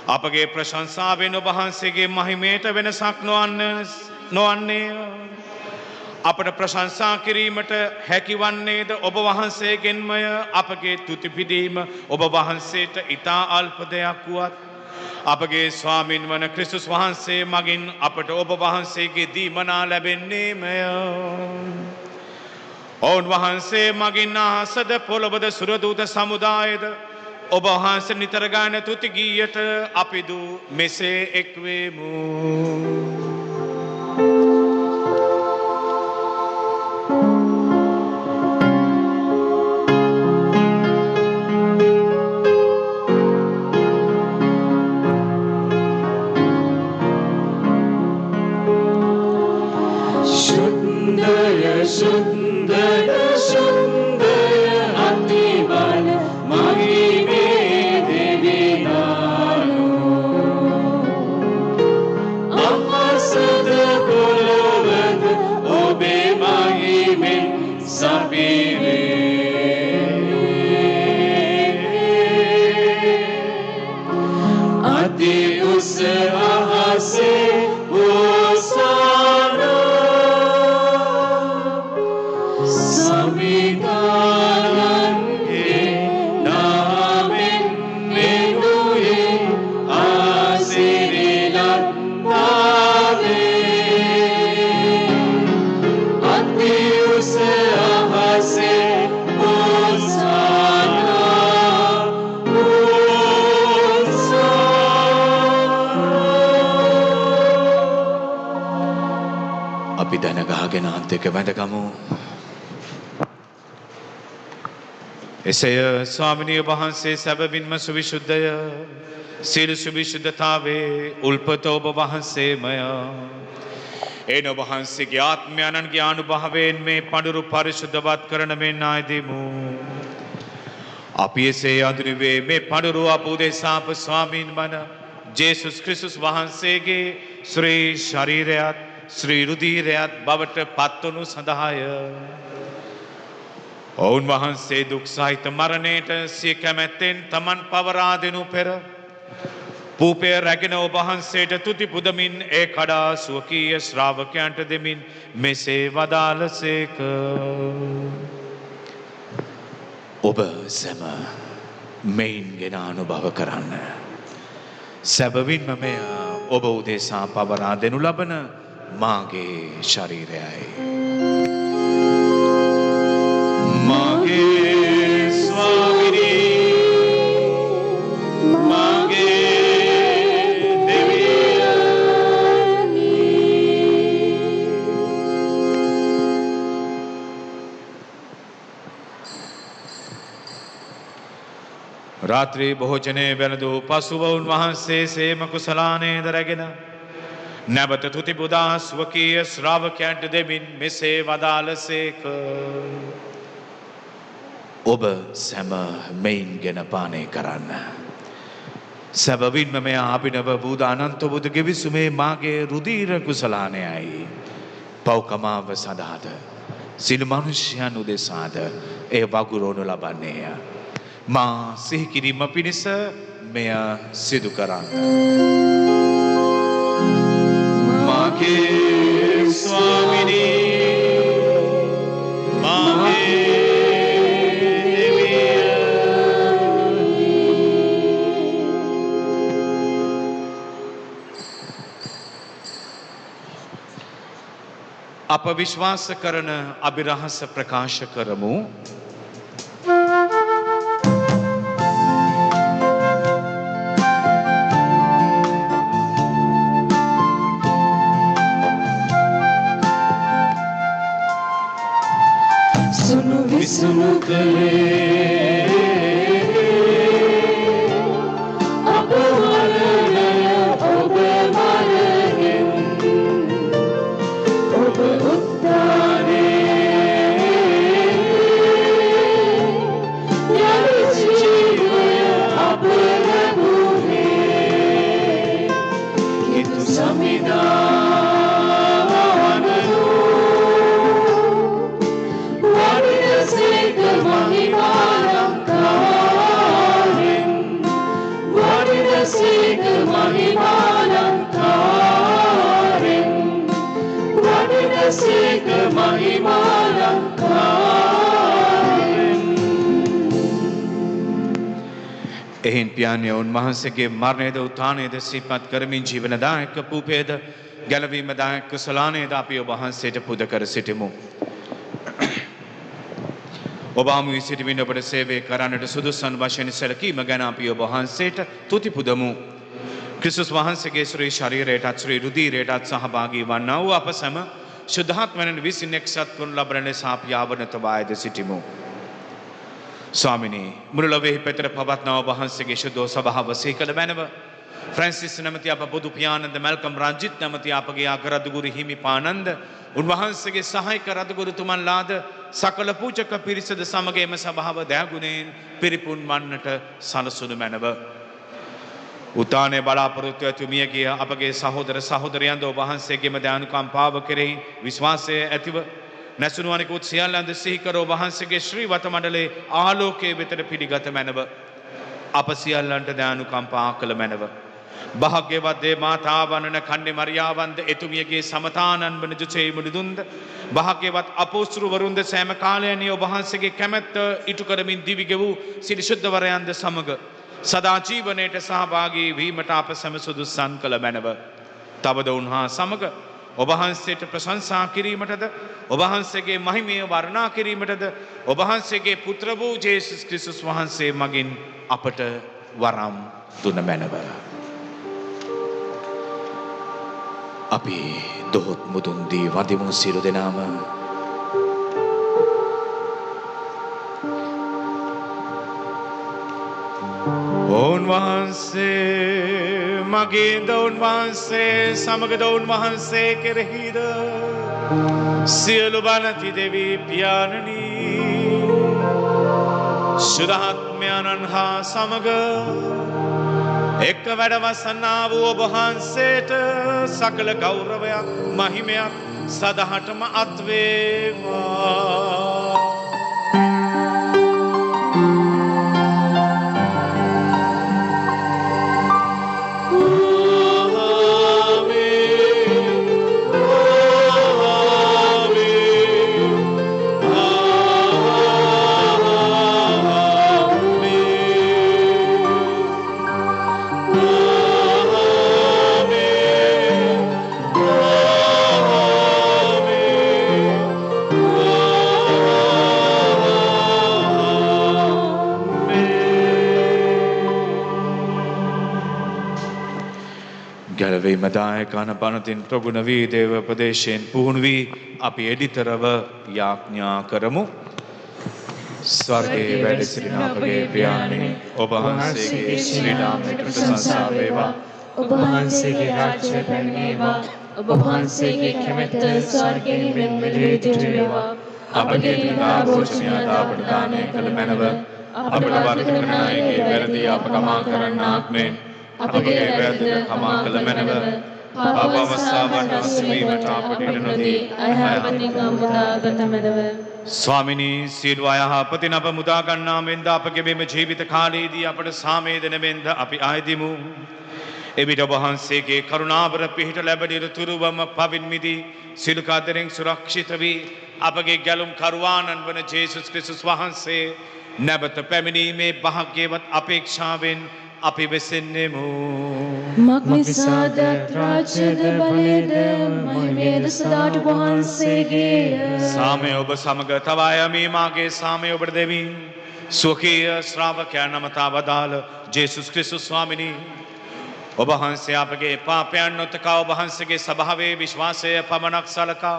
අපගේ ප්‍රශංසාවෙන් ඔබ වහන්සේගේ මහිමයට වෙනසක් නොවන්නේය. අපට ප්‍රශංසා කිරීමට හැකිවන්නේද ඔබ වහන්සේගෙන්මය. අපගේ තුති පිදීම ඔබ වහන්සේට ඉතා අල්ප දෙයක් වුවත් අපගේ ස්වාමින් වන ක්‍රිස්තුස් වහන්සේ මගින් අපට ඔබ වහන්සේගේ දීමනා ලැබෙන්නේමය. ඔවුන් වහන්සේ මගින් අහසද පොළොවද සුරදූත සමුදායද ඔබ වහන්සේ නිතර ගායන තුති ගීයට අපිදු මෙසේ එක්වෙමු. සුන්දර සුන්දර අතිබල මහිමේ දෙවිනානෝ අමසද පොළොවද ඔබේ මහිමෙන් සපිරේ. අති උස අහසේ අපි දැනගාගෙන අන්තික වැඳගමු. එසේය ස්වාමිනිය වහන්සේ සැබවින්ම සුවිශුද්ධය. සියලු සුවිශුද්ධතාවේ උල්පත ඔබ වහන්සේමය. එන ඔබ වහන්සේගේ ආත්මයන්ගේ අනුභවයෙන් මේ පඬුරු පරිශුද්ධවත් කරන මෙන් ආයදෙමු. අපි එසේ අඳුනුවේ මේ පඬුරු අප උදෙසා අප ස්වාමීන් වන ජේසුස් ක්‍රිස්තුස් වහන්සේගේ ශ්‍රී ශරීරයත් ශ්‍රී රුධීරයත් බවට පත්වනු සඳහාය. ඔවුන් වහන්සේ දුක් සහිත මරණයට සිය කැමැත්තෙන් තමන් පවරා දෙනු පෙර පූපය රැගෙන ඔබ වහන්සේට තුති පුදමින් ඒ කඩා ස්වකීය ශ්‍රාවකයන්ට දෙමින් මෙසේ වදාළසේක. ඔබ සැම මෙයින් ගෙන අනුභව කරන්න. සැබවින්ම මෙය ඔබ උදෙසා පවරා දෙනු ලබන මාගේ ශරීරයයි. මාගේ ස්වාමිනී මාගේ දෙවියනි. රාත්‍රී භෝජනයේ වැළඳූ පසුව උන්වහන්සේ සේම කුසලානේද රැගෙන නැවත තුති පුදා ස්වකීය ශ්‍රාවකයන්ට දෙමින් මෙසේ වදාළසේක. ඔබ සැම මෙයින් ගෙන පානය කරන්න. සැබවින්ම මෙය අභිනව බුද අනන්ත බුදු ගෙවිසුමේ මාගේ රුධීර කුසලානයයි. පව්කමාව සඳහාද සිළු මනුෂ්‍යයන් උදෙසාද එය වගුරෝනු ලබන්නේය. මා සිහි කිරීම පිණිස මෙය සිදු කරන්න. මාගේ ස්වාමිනී මාගේ දෙවියනි. අප විශ්වාස කරන අභිරහස ප්‍රකාශ කරමු. සුණු විසුණු කලේ අප මරණය ඔබ මරණින් ඔබ උත්තානේ යලි ජීවය අප ලැබුනේ හිතු සමිදාවනෝ වඩිනසේක මහිමාලංකාරෙන් වඩිනසේක මහිමාලංකාරෙන් වඩිනසේක මහිමාලංකාරෙන්. එහින් පියාණිය උන්වහන්සේගේ මරණයද උත්ථානයද සිහිපත් කරමින් ජීවනදායක පූපේද ගැලවීමදායක කුසලානයද අපි ඔබ වහන්සේට පුද කර සිටිමු. ඔබ හමු වී සිටිමින් ඔබට සේවය කරන්නට සුදුසන් වශයෙන් සැලකීම ගැන අපි ඔබ වහන්සේට තුති පුදමු. ක්‍රිස්තුස් වහන්සේගේ ශ්‍රී ශරීරයටත් ශ්‍රී රුධීරයටත් සහභාගී වන්නා වූ අප සැම ශුද්ධාත්මයෙන් විසින් එක්සත් කරනු ලබන ලෙස අපි ආවනතවායද සිටිමු. ස්වාමිනී, මුළු ලොවෙහි පෙතර පවත්නා ඔබ වහන්සේගේ ශුද්ධ සභාව සිහි කළ මැනව ෆ්‍රැන්සිස් නැමැති අප බුදු පියාණන්ද මැල්කම් රංජිත් නැමැති අපගේ අගරදුගුරු හිමිපාණන්ද උන්වහන්සේගේ සහායක රදුගුරුතුමන්ලාද සකල පූජක පිරිසද සමග එම සභාව දෑගුණයෙන් පිරිපුන් වන්නට සලසුණු මැනව. උතානය බලාපොරොත්තු ඇති මියගිය අපගේ සහෝදර සහෝදරයන්ද ඔබ වහන්සේගේම දයානුකම්පාව කෙරෙහි විශ්වාසය ඇතිව නැසුණු අනිකුත් සියල්ලන්ද සිහි කර ඔබ වහන්සේගේ ශ්‍රී වත මණ්ඩලයේ ආලෝකයේ වෙතට පිළිගත මැනව. අප සියල්ලන්ට දයානුකම්පා කළ මැනව. භාග්‍යවත් දේ මාතාවනන කන්නේ මරියාවන්ද එතුමියගේ සමතානන් වන ජුචේ මුනිදුන්ද භාග්‍යවත් අපෝස්තලවරුන්ද සෑම කාලයන්හි ඔබ වහන්සේගේ කැමැත්ත ඉටු කරමින් දිවිගෙ වූ සිරි ශුද්ධවරයන්ද සමග සදා ජීවනයට සහභාගී වීමට අප සැම සුදුසන් කළ මැනව. තවද උන්හා සමග ඔබ වහන්සේට ප්‍රශංසා කිරීමටද ඔබ වහන්සේගේ මහිමය වර්ණනා කිරීමටද ඔබ වහන්සේගේ පුත්‍ර වූ ජේසුස් ක්‍රිස්තුස් වහන්සේ මගින් අපට වරම් දුන මැනව. අපි දොහොත් මුදුන් දී වඳිමු සියලු දෙනාම. උන්වහන්සේ මගේද උන්වහන්සේ සමගද උන්වහන්සේ කෙරෙහිද සියලු බණති දෙවී පියාණනී ශුද්ධාත්මයන්න් හා සමග එක්ක වැඩවසන්නා වූ ඔබ වහන්සේට සකල ගෞරවයක් මහිමයක් සදහටම අත්වේවා. ගැලවීමදායකන පනතින් ප්‍රගුණ වී දේව ප්‍රදේශයෙන් පුහුණු වී අපි එඩිතරව යාඥා කරමු. ස්වර්ගයේ වැඩ සිටින අපගේ පියාණනි, ඔබ වහන්සේගේ ශ්‍රී නාමයට ප්‍රශංසා වේවා. ඔබ වහන්සේගේ රාජ්‍ය පැමිණේවා. ඔබ වහන්සේගේ කැමැත්ත ස්වර්ගයේ මෙන් මෙලෙහිට වේවා. අපගේ දිනා භෝජනය දාපට දානය කළ මැනව අපට වරද කරන අයගේ වැරදි අප කමා කරන්නාක් මෙන් අපගේ වැරදි කමා කළ මැනව පාප අවස්ථාවට අසවීමට අපට ඉඩ නොදී අයහපතින් අමුදාගත මැනව. ස්වාමිනී, සියලු අයහපතින් අප මුදා ගන්නා මෙන්ද අපගේ මෙම ජීවිත කාලයේදී අපට සාමය දෙන මෙන්ද අපි ආයදිමු. එවිට ඔබ වහන්සේගේ කරුණාවර පිහිට ලැබෙන තුරුවම පවින් මිදී සියලු කාදරෙන් සුරක්ෂිත වී අපගේ ගැලුම් කරුවාණන් වන ජේසුස් ක්‍රිස්තුස් වහන්සේ නැවත පැමිණීමේ භාග්‍යවත් අපේක්ෂාවෙන් අපි වෙසෙන්නෙමු. මක්නිසාද රාජ්‍යද බලයද මහිමයද සදාට වහන්සේගේය. සාමය ඔබ සමග තවා යමි මාගේ සාමය ඔබට දෙමි. ස්වකීය ශ්‍රාවකයන් නමතා වදාළ ජේසුස් ක්‍රිස්තුස් ස්වාමිනී ඔබ වහන්සේ අපගේ පාපයන් නොතකා ඔබ වහන්සේගේ ස්වභාවයේ විශ්වාසය පමණක් සලකා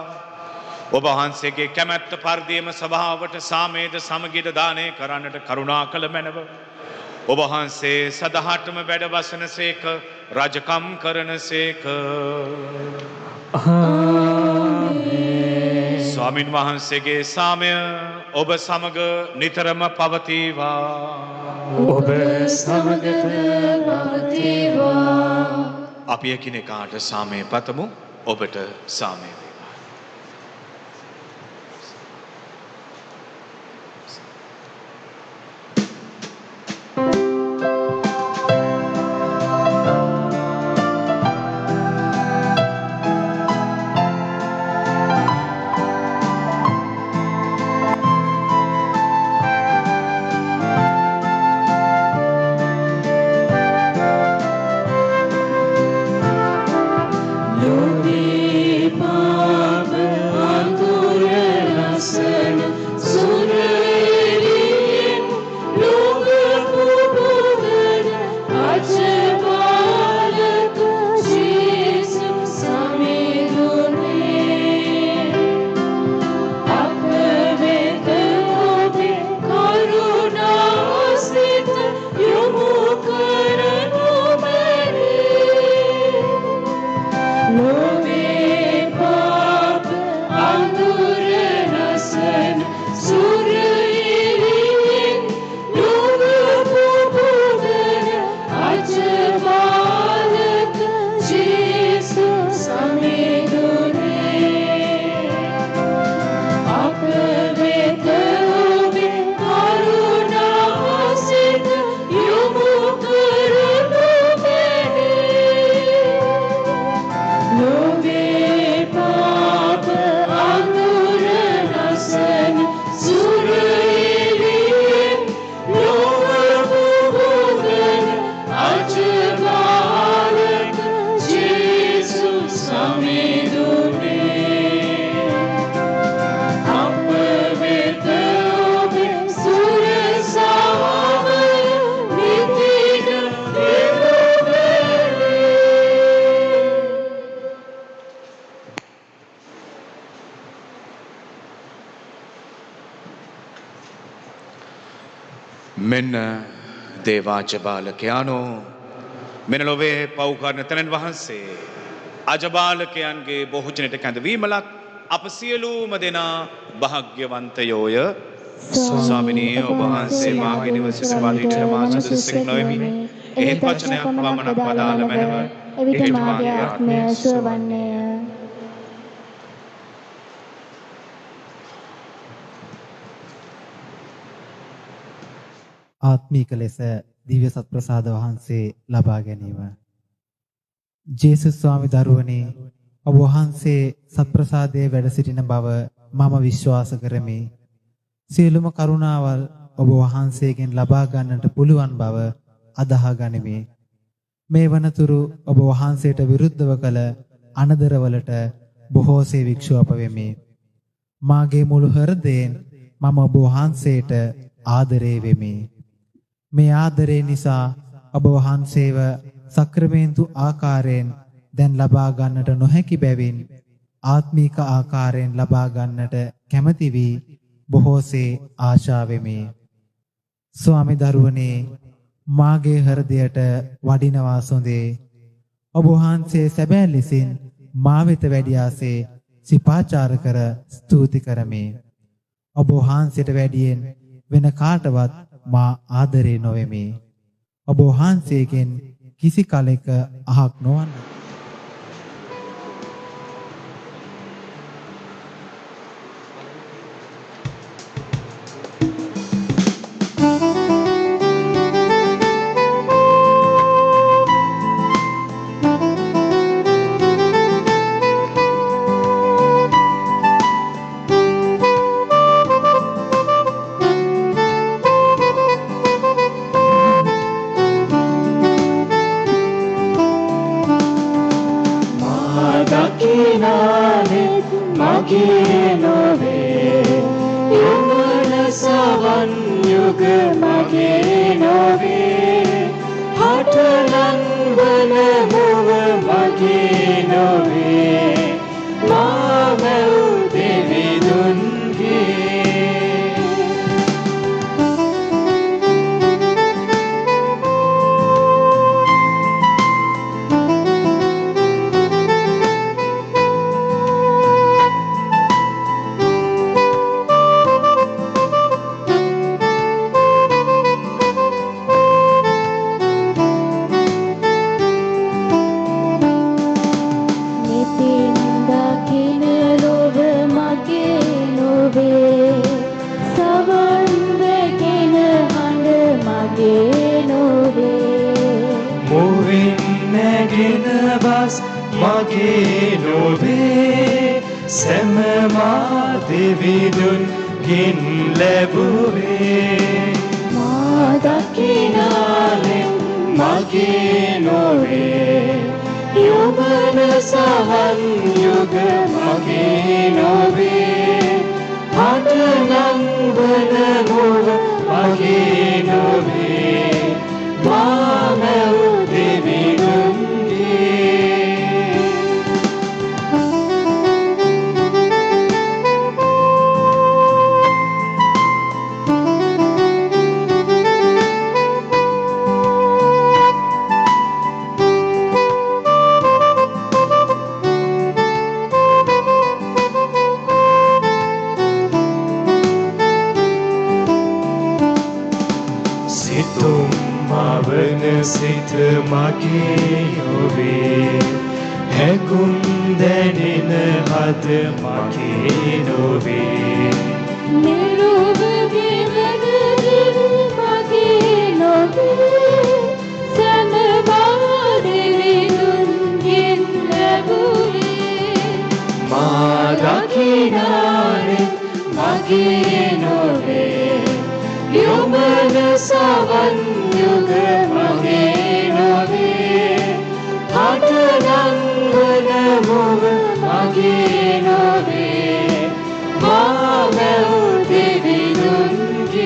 ඔබ වහන්සේගේ කැමැත්ත පරිදිම සභාවට සාමයේද සමගියද දානය කරන්නට කරුණා කළ මැනව. ඔබ වහන්සේ සදහටම වැඩ වසනසේක රජකම් කරනසේක. ස්වාමින් වහන්සේගේ සාමය ඔබ සමග නිතරම පවතිවා. ඔබ සමගද පවතිවා. අපි එකිනෙකාට සාමය පතමු. ඔබට සාමය වේවා. මෙන්න දේවාජ බාලකයානෝ මෙන ලොවේ පව්කරන තැනන් වහන්සේ අජබාලකයන්ගේ බොහෝජනයට කැඳවීමලත් අප සියලූම දෙනා භාග්‍යවන්තයෝය. ස්වාමිනී ඔබ වහන්සේ මාගේ නිවසට වඩිට මා සුදුසුෙක් නොවෙමි. එහෙත් වචනයක් පමණක් වදාළ මැනව එවිට මාගේ ආත්මය සුවවන්නේය. ආත්මීක ලෙස දිව්‍ය සත්ප්‍රසාද වහන්සේ ලබා ගැනීම. ජේසුස් ස්වාමි දරුවනේ ඔබ වහන්සේ සත්ප්‍රසාදයේ වැඩ සිටින බව මම විශ්වාස කරමි. සියලුම කරුණාවල් ඔබ වහන්සේගෙන් ලබා ගන්නට පුළුවන් බව අදහා ගනිමි. මේ වනතුරු ඔබ වහන්සේට විරුද්ධව කළ අනදරවලට බොහෝසේ වික්ෂෝප වෙමි. මාගේ මුළු හෘදයෙන් මම ඔබ වහන්සේට ආදරේ වෙමි. මේ ආදරේ නිසා ඔබ වහන්සේව සක්‍රමේන්තු ආකාරයෙන් දැන් ලබා ගන්නට නොහැකි බැවින් ආත්මීක ආකාරයෙන් ලබා ගන්නට කැමැති වී බොහෝසේ ආශා වෙමි. ස්වාමි දරුවනේ මාගේ හෘදයට වඩිනවා සොඳේ. ඔබ වහන්සේ සැබෑ ලෙසින් මා වෙත වැඩි ආසේ සිපාචාර කර ස්තුති කරමි. ඔබ වහන්සේට වැඩියෙන් වෙන කාටවත් මා ආදරේ නොවෙමි. ඔබ වහන්සේගෙන් කිසි කලෙක අහක් නොවන්න. මගේ නොවේ යොමන සවන් යුග මගේ නොවේ හටලන් වන මුව මගේ නොවේ මාමැව් දෙවිදුන්ගේ මගේ නොවේ සැමමා දෙවිදුන් ගින් ලැබුවේ මා දකිනාලෙන් මගේ නොවේ යොමන සවන් යුග මගේ නොවේ හටනම් වන මුව මගේ නොවේ මාමැව් දෙවිදුන්ගේ සිත මගේ නොවේ හැඟුම් දැනෙන හද මගේ නොවේ නිරුවගේ වැඩදිවි මගේ නොවේ සැමවා දෙවිදුන්ගෙන් ලැබුවේ මා දකිනානේ මගේ නොවේ යොමන සවන් යුග මගේ නොවේ හටනම් වන මුව මගේ නොවේ මාමැව් දෙවිදුන්ගේ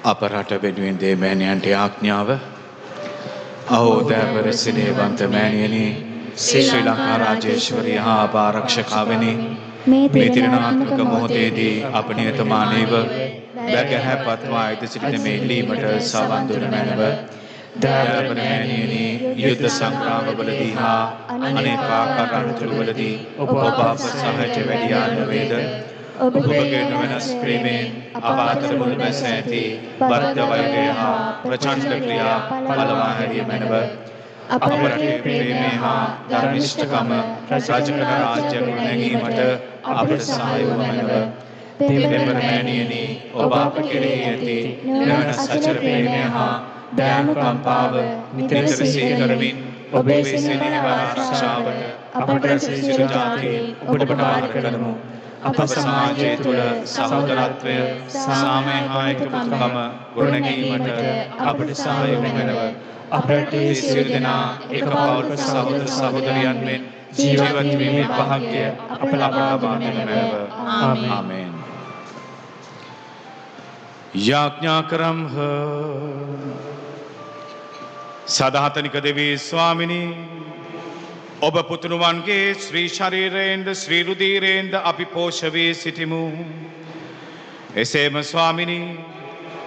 අප රට වෙනුවෙන් දේමෑණියන්ට ආඥාව අහෝදෑවර සිනේවන්ත මෑණියනි ශ්‍රී ලංකා රාජේශ්වරී හා ආරක්ෂකාවනි මේ තිරණාත්මක මොහොතේදී අප නියතමානීව වැගහැපත්වා ඉද සිටින මේ ඉල්ලීමට සවන් දුන මැනව දයාබර මෑණියනි යුද්ධ සංග්‍රාමවලදී හා අනේක ආකාර අනතුරුවලදී ඔබ අප සහජ වැඩියා නොවේද ඔබගේ නොවෙනස් ප්‍රේමයෙන් අප අතර මුල්බැස ඇති බද්ධ වෛරය හා ප්‍රචණ්ඩ ක්‍රියා පළවා හැරිය මැනව අප රටේ ප්‍රේමය හා ධර්මිෂ්ඨකම රජකන රාජ්‍ය ගොඩනැගීමට අපට සහාය වූ මැනව දෙවිවර මෑණියනි ඔබ අප කෙරෙහි ඇති නොවෙනස් අචල ප්‍රේමය හා දයානුකම්පාව නිතර සීකරමින් ඔබේ සෙනෙහව ආරක්ෂාවට අපට සියලු ජාතීන් ඔබට බාර කරමු අප සමාජය තුළ සහෝදරත්වය සාමය හා එකමුතුකම ගොඩනැගීමට අපට සහාය වූ මැනව අප රටේ සියලු දෙනා එක පවුලක සහෝදර සහෝදරියන් මෙන් ජීවත් වීමේ වාසනාව අප ලබා දෙන මැනව ආමේන්. යාඥා කරම්හ. සදාතනික දෙවී ස්වාමිනී ඔබ පුතුණුවන්ගේ ශ්‍රී ශරීරයෙන්ද ශ්‍රී රුධිරයෙන්ද අපි පෝෂ වී සිටිමු. එසේම ස්වාමිනී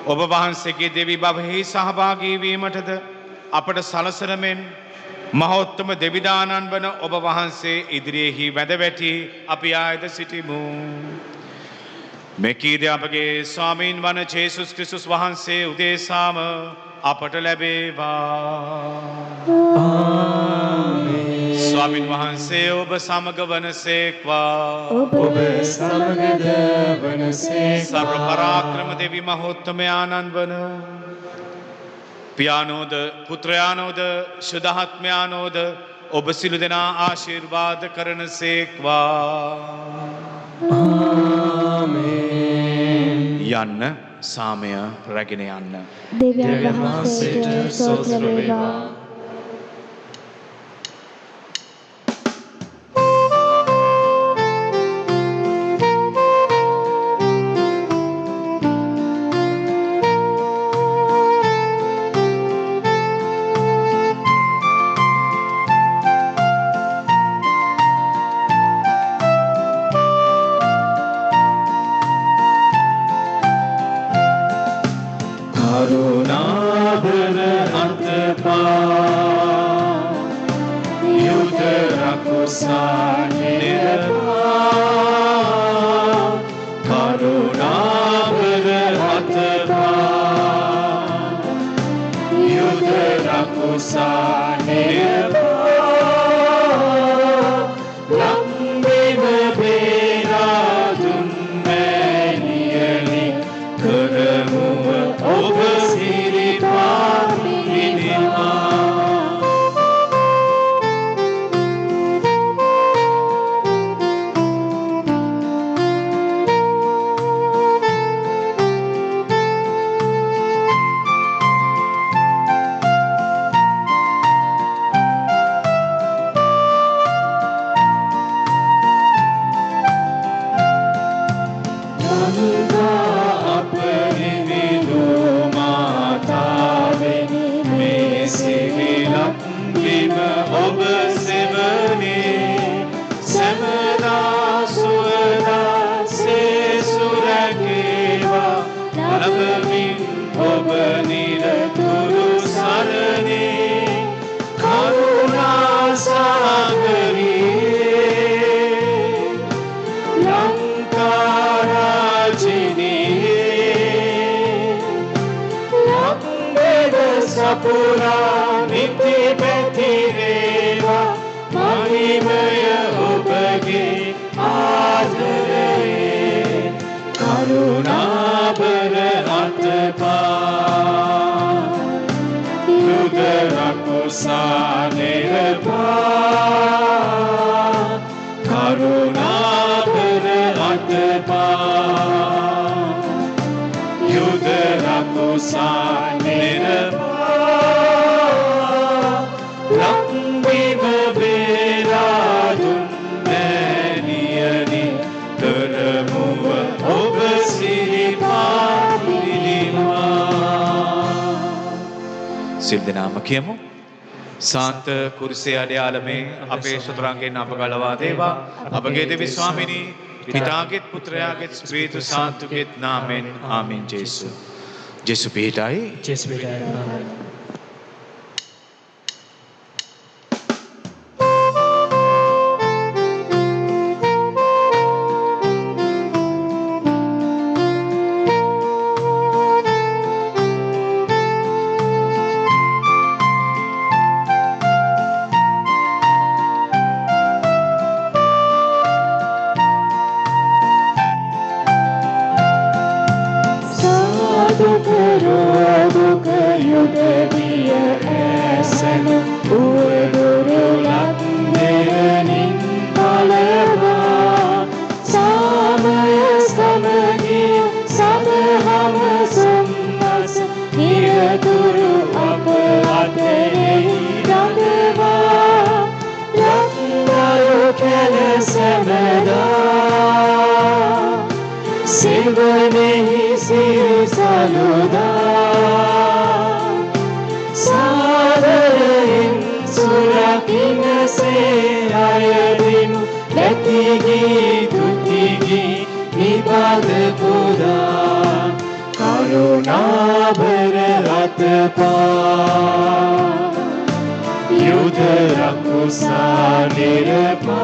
ඔබ වහන්සේගේ දෙවි භවයෙහි සහභාගී වීමටද අපට සලසන මෙන් මහෝත්තම දෙවිදානන් වන ඔබ වහන්සේ ඉදිරියෙහි වැඳ වැටි අපි ආයද සිටිමු. මේ කීද අපගේ ස්වාමීන් වන ජේසුස් ක්‍රිස්තුස් වහන්සේ උදෙසාම අපට ලැබේවා. ස්වාමින් වහන්සේ ඔබ සමග වනසේක්වා. ඔබ සමගද වනසේක්වා. සර්ව පරාක්‍රම දෙවි මහෝත්තමයාණන් වන පියානෝද පුත්‍රයානෝද ශුද්ධාත්මයානෝද ඔබ සිළු දෙනා ආශිර්වාද කරනසේක්වා. යන්න සාමය රැගෙන යන්න. දෙවියන් වහන්සේට ස්තෝත්‍ර වේවා. සිල් දෙනාම කියමු. සාන්ත කුරුසේ අඩයාලමේ අපේ සතුරන්ගෙන් අප ගලවා දේවා. අපගේ දෙවි ස්වාමිනී පිතාගේත් පුත්‍රයාගේත් ස්ත්‍රීතු සාන්තුගේත් නාමෙන් ආමීන්. ජේසු ජේසු පිහිටයි. ජේසු පිහිටයි. Yudha rakusa nirpa